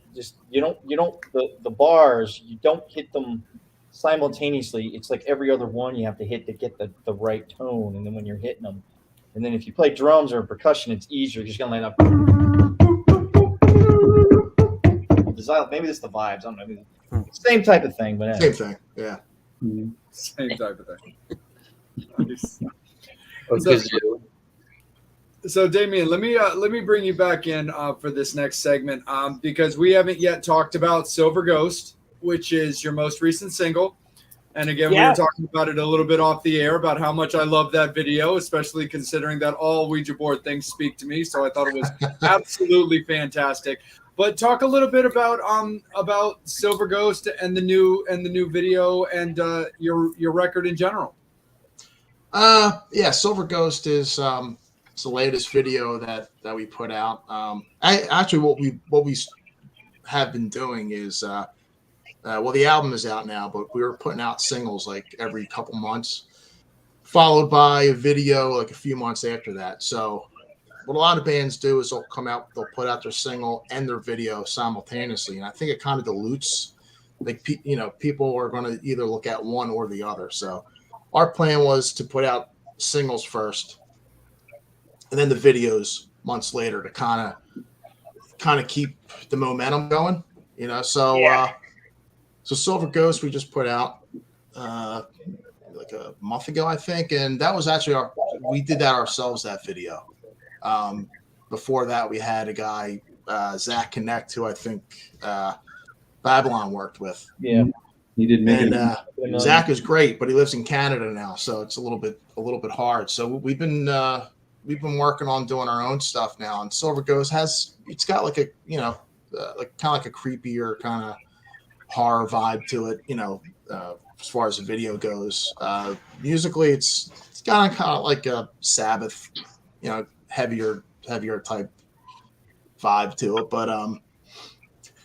bars, you don't hit them simultaneously. It's like every other one you have to hit to get the right tone, and then when you're hitting them. And then if you play drums or percussion, it's easier. You're just gonna line up. Maybe it's the vibes. I don't know. Maybe same type of thing, but Same thing. Yeah. Same type of thing. Nice. So Damian, let me bring you back in for this next segment because we haven't yet talked about Silver Ghost, which is your most recent single. And again, we were talking about it a little bit off the air about how much I love that video, especially considering that all Ouija board things speak to me. So I thought it was absolutely fantastic. But talk a little bit about Silver Ghost and the new video and your record in general. Silver Ghost is it's the latest video that we put out. What we have been doing is the album is out now, but we were putting out singles like every couple months, followed by a video like a few months after that. So what a lot of bands do is they'll put out their single and their video simultaneously, and I think it kind of dilutes. Like people are going to either look at one or the other. So our plan was to put out singles first, and then the videos months later to kind of keep the momentum going. So Silver Ghost we just put out like a month ago, I think, and that was actually we did that ourselves, that video. Before that, we had a guy, Zach Connect, who I think Babylon worked with. Yeah, he did make it. And Zach is great, but he lives in Canada now, so it's a little bit hard. So we've been working on doing our own stuff now. And Silver Ghost it's got like a like kind of like a creepier kind of horror vibe to it. As far as the video goes, musically it's kind of like a Sabbath, heavier type vibe to it. But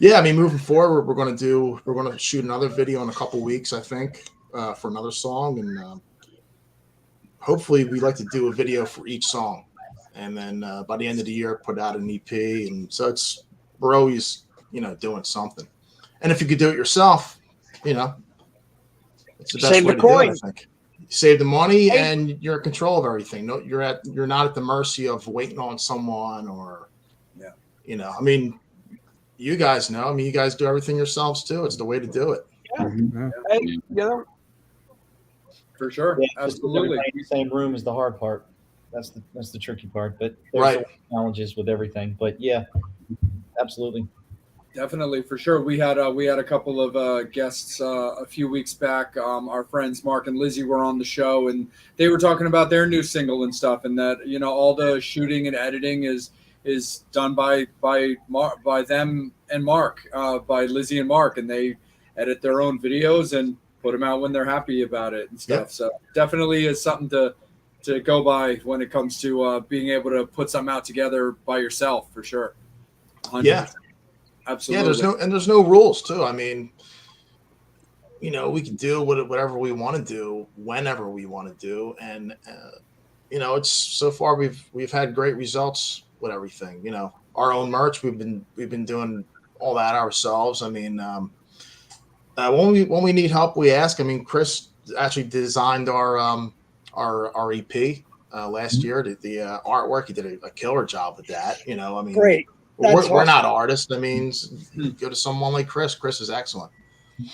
moving forward, we're going to shoot another video in a couple weeks, I think, for another song, and hopefully we'd like to do a video for each song, and then by the end of the year put out an EP. And so we're always doing something. And if you could do it yourself, it's the best way to do it, I think. save the money, and you're in control of everything. No, you're not at the mercy of waiting on someone or, I mean, you guys know. I mean, you guys do everything yourselves too. It's the way to do it. Yeah. Hey, For sure. Yeah, Absolutely. Just in the same room is the hard part. That's the tricky part. But there's Right. challenges with everything. But yeah, absolutely. Definitely, for sure. We had a couple of guests a few weeks back. Our friends Mark and Lizzie were on the show, and they were talking about their new single and stuff, and that all the shooting and editing is done by them and Mark, by Lizzie and Mark, and they edit their own videos and put them out when they're happy about it and stuff. Yep. So definitely is something to go by when it comes to being able to put something out together by yourself, for sure. 100%. Yeah. Absolutely. Yeah, there's no rules too. I mean, we can do whatever we want to do whenever we want to do, and it's so far we've had great results with everything. Our own merch, we've been doing all that ourselves. I mean, when we need help, we ask. I mean, Chris actually designed our EP last year. The artwork, he did a killer job with that. I mean, great. We're not artists. I mean, go to someone like Chris. Chris is excellent.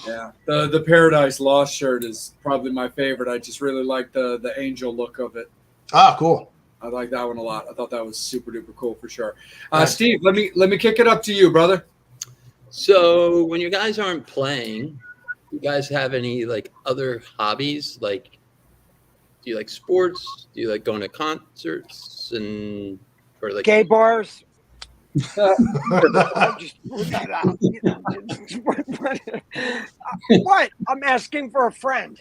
Yeah, the Paradise Lost shirt is probably my favorite. I just really like the angel look of it. Ah, cool. I like that one a lot. I thought that was super duper cool for sure. Steve, let me kick it up to you, brother. So when you guys aren't playing, do you guys have any other hobbies? Like, do you like sports? Do you like going to concerts or gay bars? I just put that out. What? I'm asking for a friend.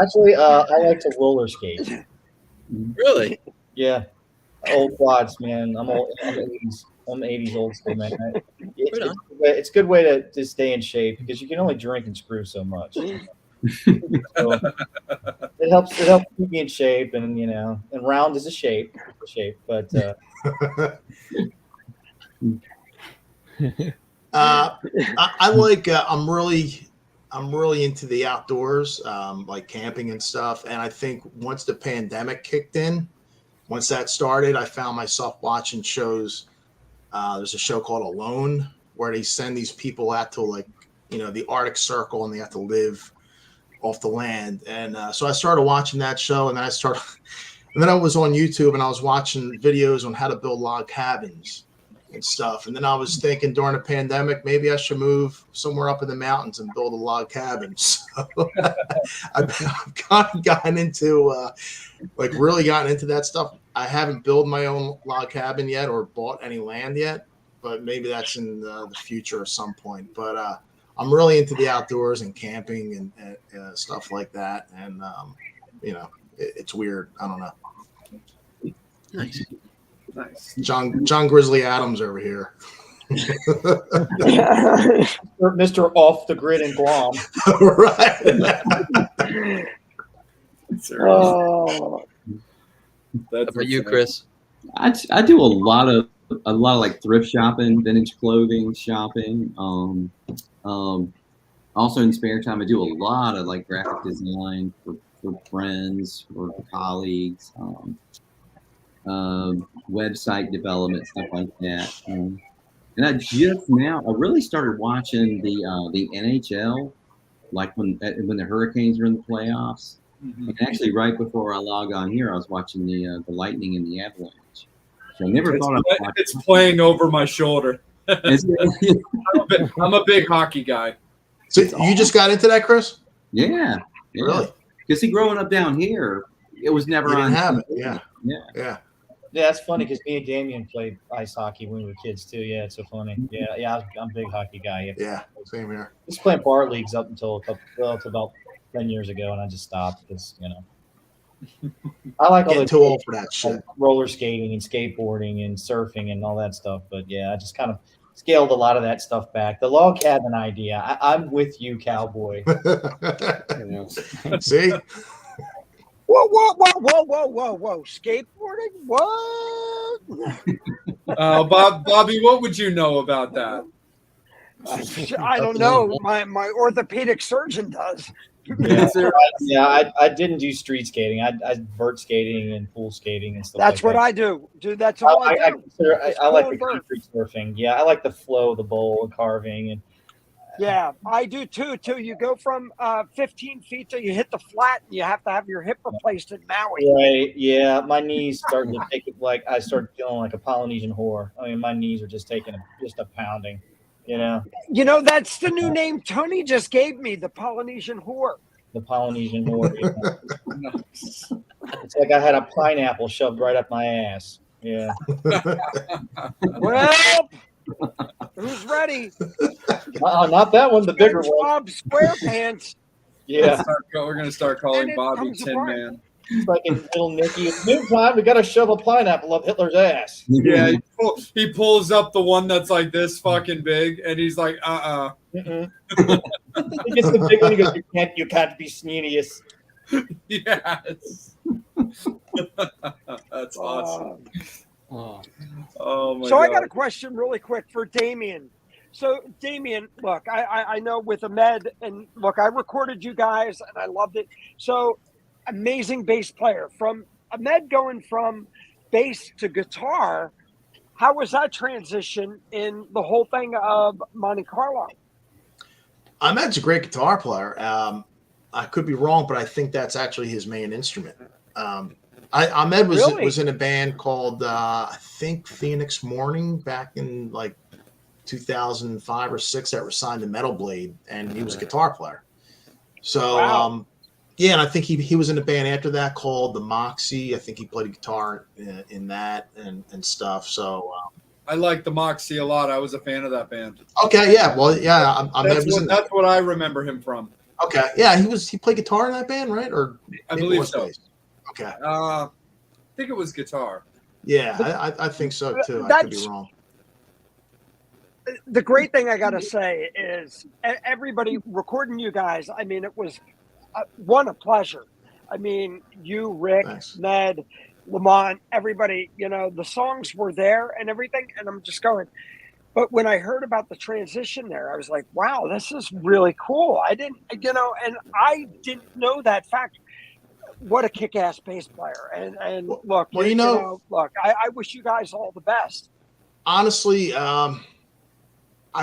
Actually, I like to roller skate. Really? Yeah. Old quads, man. I'm 80s old school, man. It's a good way to stay in shape because you can only drink and screw so much. So it helps keep me in shape, and and round is a shape, but I like I'm really into the outdoors, like camping and stuff. And I think once the pandemic kicked in, once that started, I found myself watching shows. There's a show called Alone where they send these people out to the Arctic Circle, and they have to live off the land. And so I started watching that show, and then I was on YouTube and I was watching videos on how to build log cabins and stuff. And then I was thinking during the pandemic, maybe I should move somewhere up in the mountains and build a log cabin. So I've kind of gotten into really gotten into that stuff. I haven't built my own log cabin yet or bought any land yet, but maybe that's in the future at some point. But I'm really into the outdoors and camping and stuff like that. And, it's weird. I don't know. Nice. John Grizzly Adams over here. Mr. Off the Grid in Guam. Right. Oh. How about you, Chris? I do a lot of thrift shopping, vintage clothing shopping. Also in spare time, I do a lot of graphic design for friends or colleagues. Website development, stuff like that. And I really started watching the NHL, when the Hurricanes were in the playoffs. Mm-hmm. And actually, right before I log on here, I was watching the Lightning and the Avalanche. So I never thought it's playing over my shoulder. I'm a big hockey guy. So you just got into that, Chris? Yeah. Really? Because growing up down here, it was never you on. Didn't have it. Yeah. Yeah, it's funny because me and Damian played ice hockey when we were kids too. Yeah, it's so funny. Yeah, I'm a big hockey guy. Yeah, same here. I was playing bar leagues up until about 10 years ago, and I just stopped because I like all too old for that shit. Roller skating and skateboarding and surfing and all that stuff. But yeah, I just kind of scaled a lot of that stuff back. The log cabin idea, I'm with you, cowboy. See. Whoa. Skateboarding? What? Bobby, what would you know about that? I don't know. My orthopedic surgeon does. I didn't do street skating. I vert skating and pool skating and stuff. That's like what I do, dude. That's all I do. I like the country surfing. Yeah, I like the flow of the bowl and carving and. Yeah, I do too. You go from 15 feet till you hit the flat, and you have to have your hip replaced in Maui. Right. Yeah, my knees starting to take it. Like I started feeling like a Polynesian whore. I mean, my knees are just taking just a pounding. You know. That's the new name Tony just gave me, the Polynesian whore. The Polynesian whore. It's like I had a pineapple shoved right up my ass. Yeah. Well. Who's ready? Not that one, the bigger one. Bob SquarePants. Yeah. We're going to start calling Bobby Tin Man. Fucking little Nicky. It's noontime. We got to shove a pineapple up Hitler's ass. Yeah, he pulls up the one that's like this fucking big, and he's like, He gets the big one. He goes, you can't be sneenius. Yes. That's awesome. Oh my So God. I got a question really quick for Damian. So Damian, look, I know with Ahmed, and look, I recorded you guys and I loved it. So amazing bass player. From Ahmed going from bass to guitar, how was that transition in the whole thing of Montecarlo? Ahmed's a great guitar player. I could be wrong, but I think that's actually his main instrument. Ahmed was in a band called I think Phoenix Morning back in like 2005 or 6 that were signed to Metal Blade, and he was a guitar player. So and I think he was in a band after that called the Moxie. I think he played guitar in that and stuff. So I like the Moxie a lot. I was a fan of that band. Okay, yeah, well, yeah, that's what I remember him from. Okay, yeah, he played guitar in that band, right? Or I believe so. Bass. Okay. I think it was guitar. Yeah, I think so too. I could be wrong. The great thing I got to say is everybody recording you guys. I mean, it was a pleasure. I mean, you, Rick, Thanks. Ned, Lamont, everybody. The songs were there and everything, and I'm just going. But when I heard about the transition there, I was like, wow, this is really cool. I didn't, and I didn't know that fact. What a kick-ass bass player. And look, look, I wish you guys all the best. Honestly, I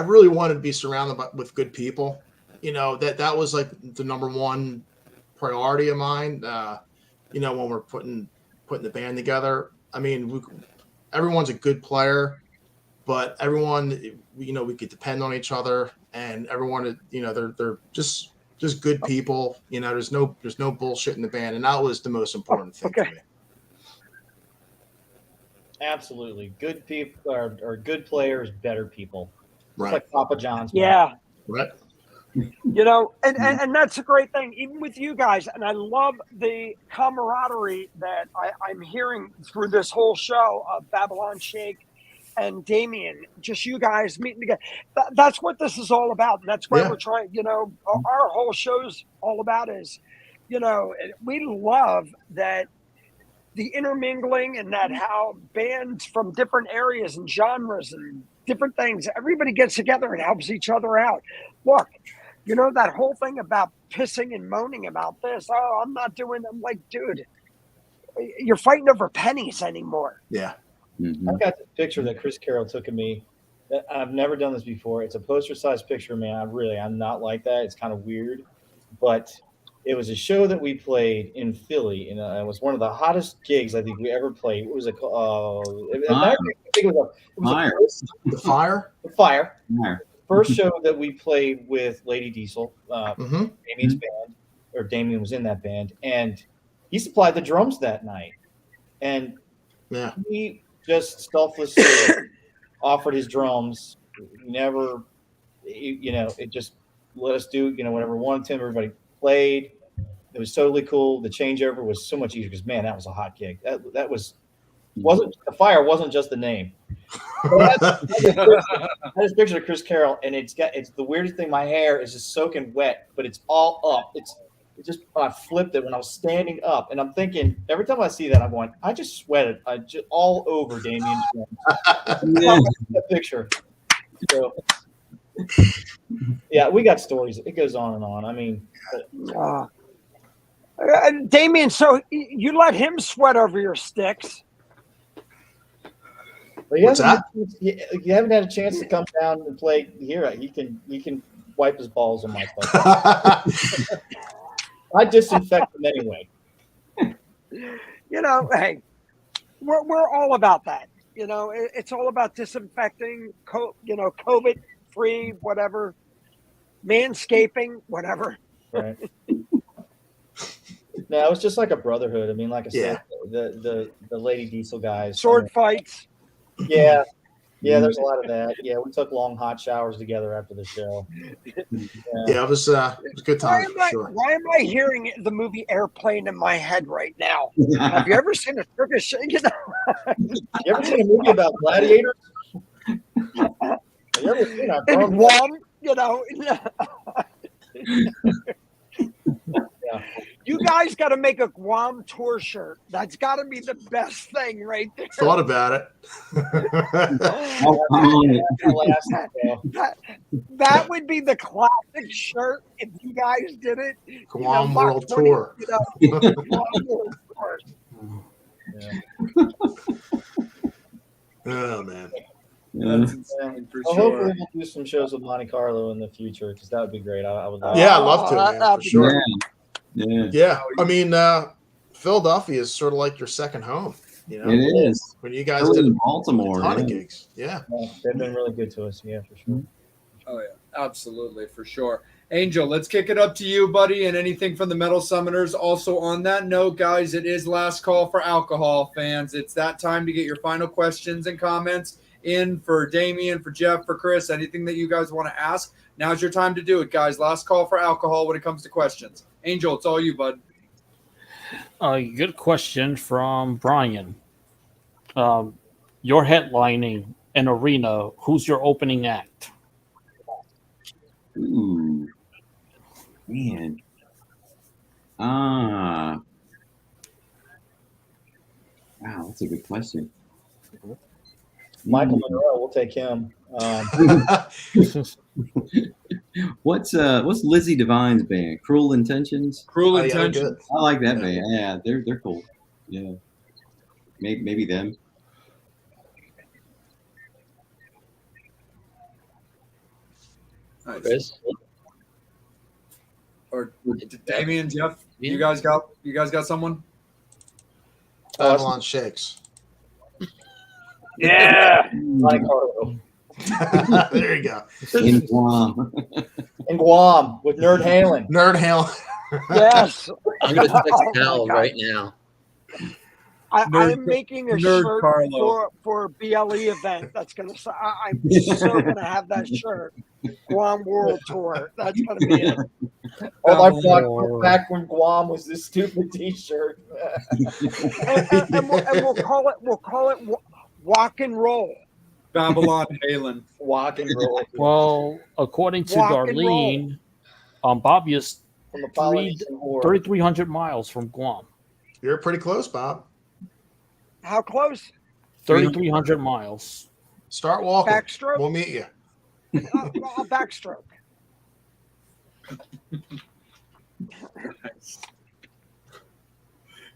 really wanted to be surrounded with good people. That was like the number one priority of mine. When we're putting the band together. I mean, everyone's a good player, but everyone, we could depend on each other, and everyone, they're just good people. There's no bullshit in the band, and that was the most important thing to me. Absolutely, good people are good players, better people. Right, like Papa John's. Yeah, right. And that's a great thing, even with you guys. And I love the camaraderie that I'm hearing through this whole show of Babylon Shake and Damian, just you guys meeting together. That's what this is all about. And that's why we're trying, our whole show's all about is, we love that the intermingling and that how bands from different areas and genres and different things, everybody gets together and helps each other out. Look, that whole thing about pissing and moaning about this. Oh, I'm not doing. I'm like, dude, you're fighting over pennies anymore. Yeah. Mm-hmm. I've got this picture that Chris Carroll took of me. I've never done this before. It's a poster-sized picture of me. I'm not like that. It's kind of weird, but it was a show that we played in Philly, and it was one of the hottest gigs I think we ever played. What was it called? I think it was The Fire. The Fire. First show that we played with Lady Diesel, Damian's band, or Damian was in that band, and he supplied the drums that night, and he just selflessly offered his drums. Never, it just let us do, whatever we wanted to. Everybody played. It was totally cool. The changeover was so much easier because, man, that was a hot gig. That wasn't The Fire wasn't just the name. I had this picture of Chris Carroll, and it's the weirdest thing. My hair is just soaking wet, but it's all up. I flipped it when I was standing up, and I'm thinking every time I see that, I'm going, I just sweated. I just all over Damian's that picture. So Yeah, we got stories. It goes on and on. I mean, Damian, so you let him sweat over your sticks. but What's that? you haven't had a chance to come down and play here. He can wipe his balls on my stuff. I disinfect them anyway. Hey, we're all about that. It's all about disinfecting, COVID-free, whatever, manscaping, whatever. Right. No, it was just like a brotherhood. I mean, like I said, the Lady Diesel guys. Sword fights. Yeah. Yeah, there's a lot of that. Yeah, we took long hot showers together after the show. Yeah, it was a good time for sure. Why am I hearing the movie Airplane in my head right now? Have you ever seen a Turkish? You ever seen a movie about gladiators? Have you ever seen a In Guam, Yeah. You guys got to make a Guam tour shirt. That's got to be the best thing right there. Thought about it. That would be the classic shirt if you guys did it. Guam World Tour. Guam World Tour. Oh man. That's insane for Well, sure. hopefully we'll do some shows with Monte Carlo in the future because that would be great. I would love Yeah, I'd love to, man, that'd for be sure. Yeah. Yeah, I mean, Philadelphia is sort of like your second home. It is. When you guys I live did in a Baltimore. ton of Yeah. gigs. Yeah. They've been really good to us. Yeah, for sure. Oh yeah, absolutely, for sure. Angel, let's kick it up to you, buddy, and anything from the Metal Summoners. Also, on that note, guys, it is last call for alcohol fans. It's that time to get your final questions and comments in for Damian, for Jeff, for Chris, anything that you guys want to ask. Now's your time to do it, guys. Last call for alcohol when it comes to questions. Angel, it's all you, bud. Good question from Brian. You're headlining an arena. Who's your opening act? Ooh. Man. Wow, that's a good question. Michael Monroe, we'll take him. What's Lizzie Devine's band? Cruel Intentions. Cruel Oh, yeah, Intentions. good. I like that band. Yeah, they're cool. Yeah, maybe them. Nice. Chris? Or Damian, Jeff, you guys got someone? Babylon Shakes. Yeah. Monte Carlo. There you go. In Guam. In Guam with Nerd Halen. Nerd Hale. Yes. I'm going to text Oh, my Hal God. right now. I'm making a Nerd shirt Carlo. for a BLE event. That's gonna. I'm so gonna have that shirt. Guam World Tour. That's gonna be it. All I bought back when Guam was this stupid T-shirt. And we'll call it walk and roll. Babylon Halen. Walk and roll Well, according to Rock and Darlene, Bobby is from the Polynesian War. 3,300 miles from Guam. You're pretty close, Bob. How close? 3,300 miles. Start walking. Backstroke? We'll meet you. I'll backstroke.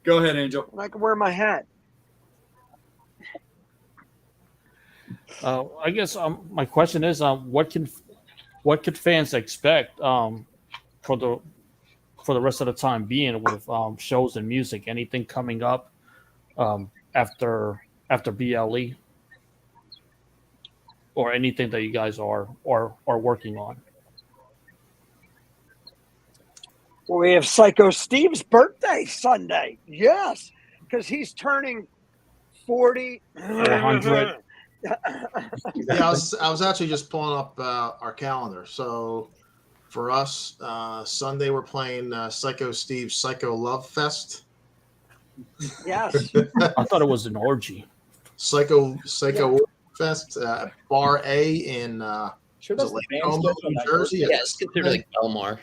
Go ahead, Angel. And I can wear my hat. I guess my question is, what could fans expect for the rest of the time being with shows and music? Anything coming up after BLE, or anything that you guys are working on? Well, we have Psycho Steve's birthday Sunday. Yes, because he's turning 40. 400. Yeah, I was actually just pulling up our calendar. So for us, Sunday we're playing Psycho Steve's Psycho Love Fest. Yes. I thought it was an orgy. Psycho Fest, Bar A in Sure, that's the Lacoma, New Jersey. Yeah, it's considered like Belmar.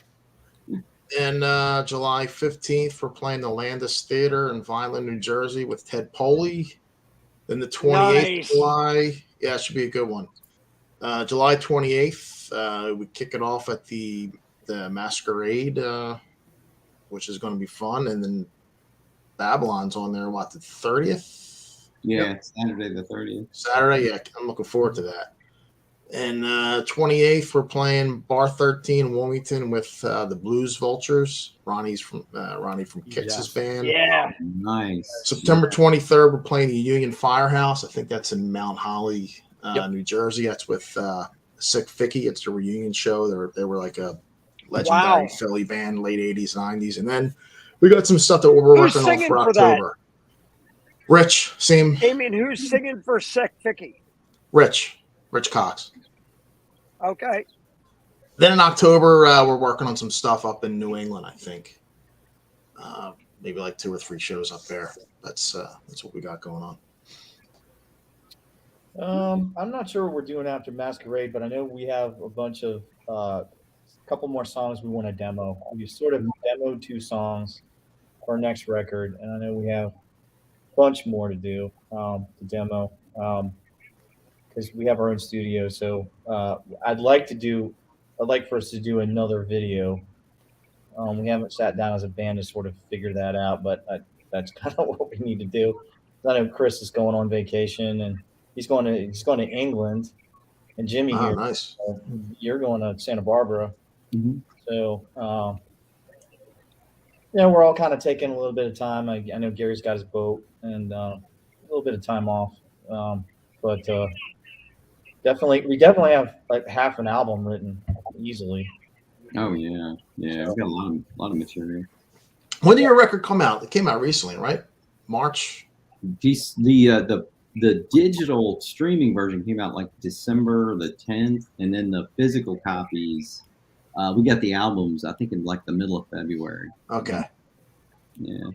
And July 15th, we're playing the Landis Theater in Vineland, New Jersey with Ted Poley. Then the 28th Nice. of July, yeah, it should be a good one. July 28th, we kick it off at the Masquerade, which is going to be fun. And then Babylon's on there, what, the 30th? Yeah, Saturday the 30th. Saturday, yeah, I'm looking forward to that. And 28th, we're playing Bar 13 Wilmington with the Blues Vultures. Ronnie from Kix's band. Yeah. Nice. September 23rd, we're playing the Union Firehouse. I think that's in Mount Holly, Yep. New Jersey. That's with Sick Vicky. It's a reunion show. They were like a legendary Philly band, late 80s, 90s. And then we got some stuff that we're Who's working on singing for for that? October. Rich, same. Damien, who's singing for Sick Vicky? Rich Cox. Okay. Then in October, we're working on some stuff up in New England, I think. Maybe like 2 or 3 shows up there. That's what we got going on. I'm not sure what we're doing after Masquerade, but I know we have a bunch of couple more songs we want to demo. We sort of demoed 2 songs for our next record, and I know we have a bunch more to do to demo because we have our own studio. So I'd like for us to do another video. We haven't sat down as a band to sort of figure that out, but that's kind of what we need to do. I know Chris is going on vacation, and he's going to England, and Jimmy here. Nice. You're going to Santa Barbara. Mm-hmm. So, we're all kind of taking a little bit of time. I know Gary's got his boat and a little bit of time off. But we definitely have like half an album written easily. Oh yeah. We've got a lot of material. When did your record come out? It came out recently, right? March. The digital streaming version came out like December the 10th, and then the physical copies. We got the albums, I think, in like the middle of February. Okay. Yeah.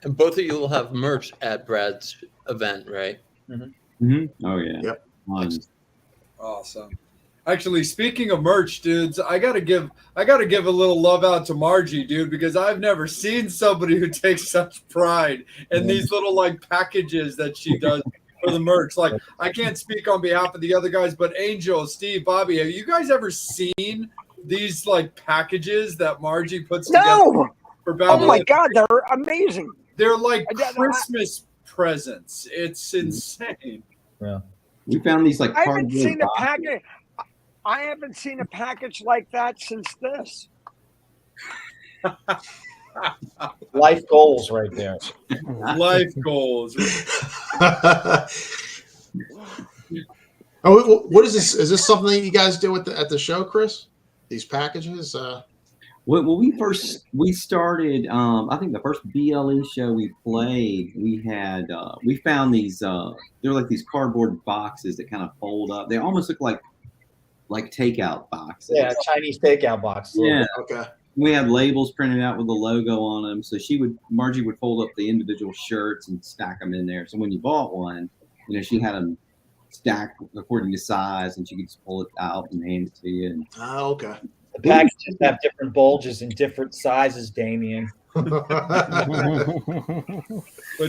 And both of you will have merch at Brad's event, right? Mm-hmm. Oh yeah. Yep. Awesome. Actually, speaking of merch, dudes, I gotta give a little love out to Margie, dude, because I've never seen somebody who takes such pride in these little like packages that she does for the merch. Like, I can't speak on behalf of the other guys, but Angel, Steve, Bobby, have you guys ever seen these like packages that Margie puts together for Babylon? Oh my God, they're amazing. They're like Christmas presents. It's insane. Yeah. We found these like I haven't cardboard seen a boxes. package. I haven't seen a package like that since this. Life goals right there. Life goals. What is this? Is this something that you guys do at the show, Chris? These packages? Well, we started. I think the first BLE show we played, we found these. They're like these cardboard boxes that kind of fold up. They almost look like takeout boxes. Yeah, Chinese takeout box. Yeah. Okay. We had labels printed out with the logo on them. So Margie would fold up the individual shirts and stack them in there. So when you bought one, she had them stacked according to size, and she could just pull it out and hand it to you. And, Okay. The packages have different bulges and different sizes, Damien. But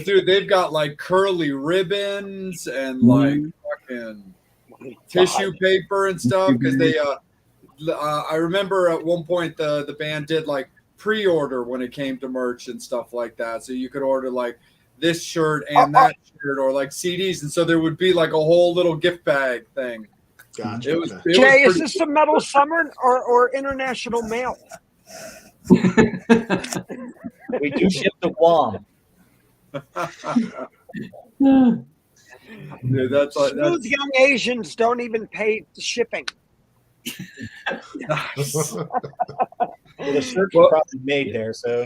dude, they've got like curly ribbons and like fucking tissue paper and stuff because they I remember at one point the band did like pre-order when it came to merch and stuff like that, so you could order like this shirt and that shirt or like CDs, and so there would be like a whole little gift bag thing. Gotcha. It was Jay, is pretty- this a Metal Summer or international mail? We do ship to Guam. Dude, that's Smooth young Asians don't even pay the shipping. Well, the shirts are probably made there, so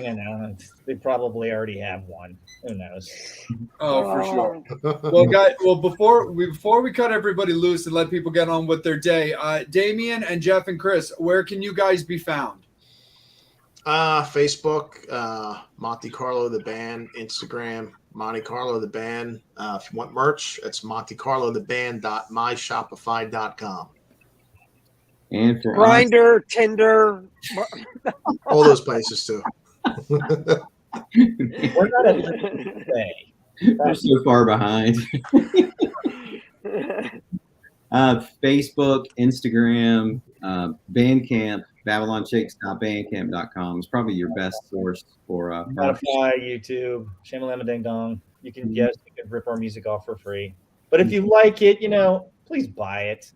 they probably already have one. Who knows? Oh, for sure. Well, guys, before we cut everybody loose and let people get on with their day, Damien and Jeff and Chris, where can you guys be found? Facebook, Montecarlo the band. Instagram, Montecarlo the band. If you want merch, it's montecarlotheband.myshopify.com. and for Grindr, Tinder. All those places too. We're not at They're so far behind. Facebook, Instagram, Bandcamp, BabylonShakes.bandcamp.com is probably your best source for Spotify, YouTube, Shamalama Ding Dong. You can rip our music off for free. But if you like it, please buy it.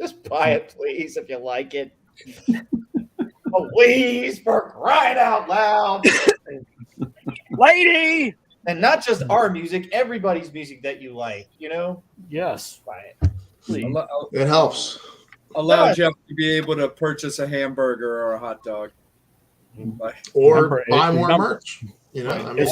Just buy it, please, if you like it. Please, for crying out loud. Lady! And not just our music, everybody's music that you like, Yes. buy it. Please. It helps. Allow Jeff to be able to purchase a hamburger or a hot dog. Or buy more merch. I'd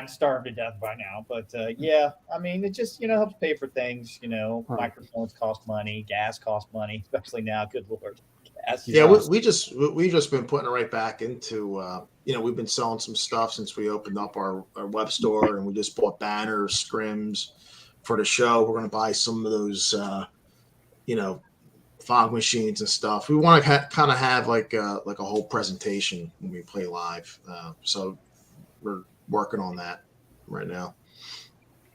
starve to death by now. But it just helps pay for things. Microphones cost money, gas costs money, especially now. Good Lord, gas. Yeah, we just been putting it right back into. We've been selling some stuff since we opened up our web store, and we just bought banners, scrims for the show. We're going to buy some of those, fog machines and stuff. We want to kind of have like a whole presentation when we play live. So we're working on that right now.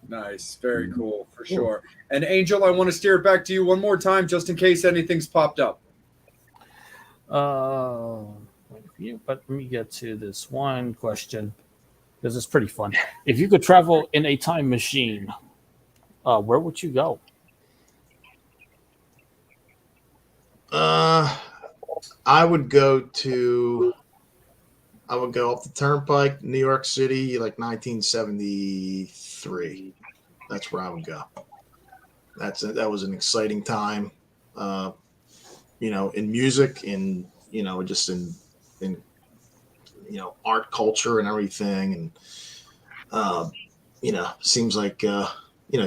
Nice. Very cool, for sure. And Angel, I want to steer it back to you one more time just in case anything's popped up. But let me get to this one question because it's pretty fun. If you could travel in a time machine, where would you go? I would go up the Turnpike, New York City, like 1973. That's where I would go. That was an exciting time, in music, just in art culture and everything. And, seems like, you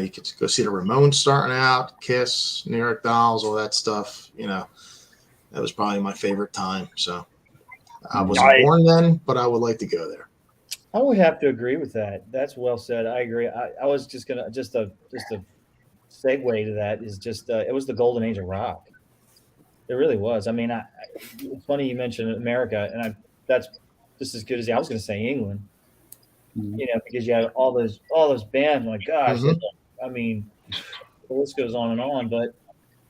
could go see the Ramones starting out, Kiss, New York Dolls, all that stuff. That was probably my favorite time. So I wasn't born then, but I would like to go there. I would have to agree with that. That's well said. I agree. I was just gonna a segue to that is just it was the golden age of rock. It really was. I mean, it's funny you mentioned America, and that's just as good as I was going to say England. Because you have all those bands. My gosh, I mean, the list goes on and on. But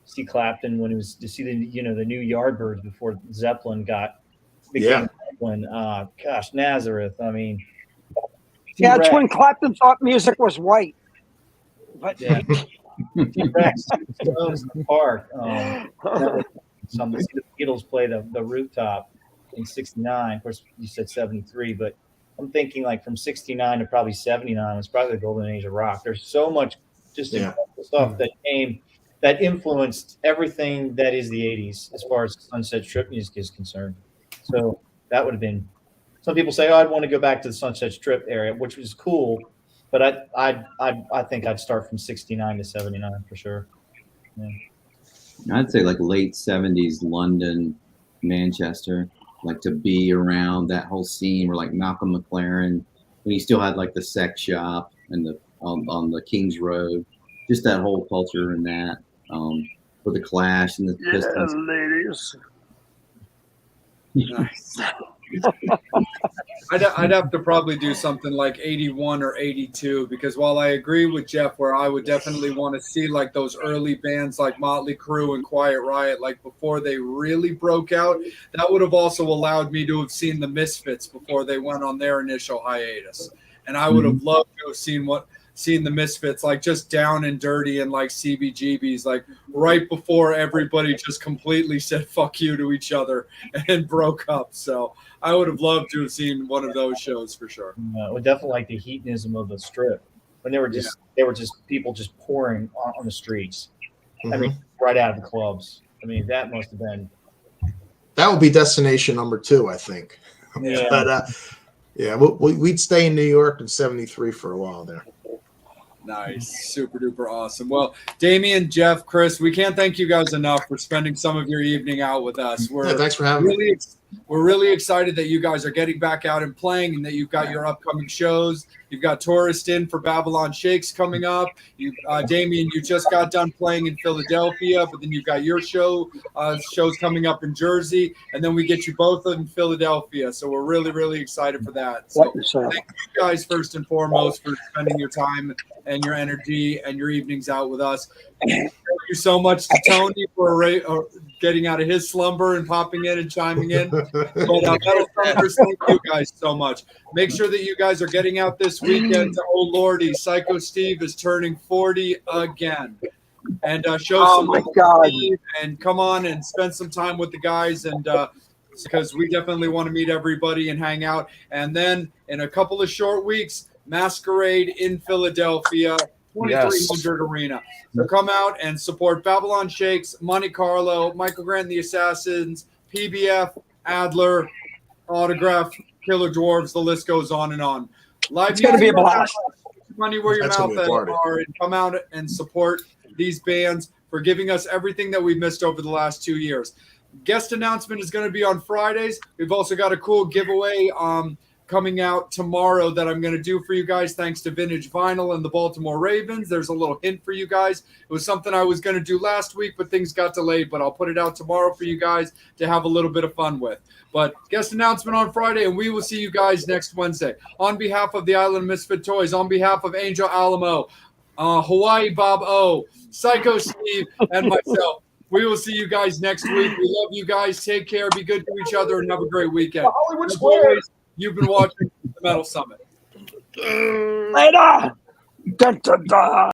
see Clapton when it was to see the new Yardbirds before Zeppelin became Zeppelin. Nazareth. I mean, T-Rex. It's when Clapton thought music was white. But T-Rex, Stones in the Park. Some the Beatles play the Rooftop in '69. Of course, you said '73, but I'm thinking like from '69 to probably '79 was probably the golden age of rock. There's so much just incredible stuff that influenced everything that is the '80s as far as Sunset Strip music is concerned. So that would have been. Some people say, "Oh, I'd want to go back to the Sunset Strip area," which was cool, but I think I'd start from '69 to '79 for sure. Yeah. I'd say like late 70s London, Manchester, like to be around that whole scene where like Malcolm McLaren, when he still had like the sex shop and on the King's Road, just that whole culture and that, with the Clash and the Pistons. Ladies. Nice. I'd have to probably do something like 81 or 82 because while I agree with Jeff where I would definitely want to see like those early bands like Motley Crue and Quiet Riot like before they really broke out, that would have also allowed me to have seen the Misfits before they went on their initial hiatus. And I would have loved to have seen the Misfits like just Down and Dirty and like CBGBs like right before everybody just completely said fuck you to each other and broke up. So I would have loved to have seen one of those shows for sure. I would definitely like the hedonism of the Strip when they were just people just pouring on the streets. I mean, right out of the clubs. I mean, that must have been. That would be destination number 2, I think. Yeah. But we'd stay in New York in '73 for a while there. Nice. Super duper awesome. Well, Damian, Jeff, Chris, we can't thank you guys enough for spending some of your evening out with us. Thanks for having me. We're really excited that you guys are getting back out and playing and that you've got your upcoming shows. You've got Tourist in for Babylon Shakes coming up. Damian, you just got done playing in Philadelphia, but then you've got your shows coming up in Jersey, and then we get you both in Philadelphia. So we're really, really excited for that. So thank you guys first and foremost for spending your time and your energy and your evenings out with us. Thank you so much to Tony for getting out of his slumber and popping in and chiming in. But Metal Summoners, thank you guys so much. Make sure that you guys are getting out this weekend to Oh Lordy. Psycho Steve is turning 40 again. And show some my God. Steve and come on and spend some time with the guys, and because we definitely want to meet everybody and hang out. And then in a couple of short weeks, Masquerade in Philadelphia, 2300 Arena. So come out and support Babylon Shakes, Montecarlo, Michael Grant and the Assassins, PBF, Adler, Autograph, Killer Dwarves. The list goes on and on. Live It's going to be a blast. Money where your That's mouth gonna be a party. are, and come out and support these bands for giving us everything that we missed over the last 2 years. Guest announcement is going to be on Fridays. We've also got a cool giveaway coming out tomorrow that I'm going to do for you guys, thanks to Vintage Vinyl and the Baltimore Ravens. There's a little hint for you guys. It was something I was going to do last week, but things got delayed. But I'll put it out tomorrow for you guys to have a little bit of fun with. But guest announcement on Friday, and we will see you guys next Wednesday. On behalf of the Island of Misfit Toys, on behalf of Angel Alamo, Hawaii Bob O, Psycho Steve, and myself, we will see you guys next week. We love you guys. Take care. Be good to each other, and have a great weekend. Hollywood As Square. always, you've been watching the Metal Summit. Later. Dun, dun, dun.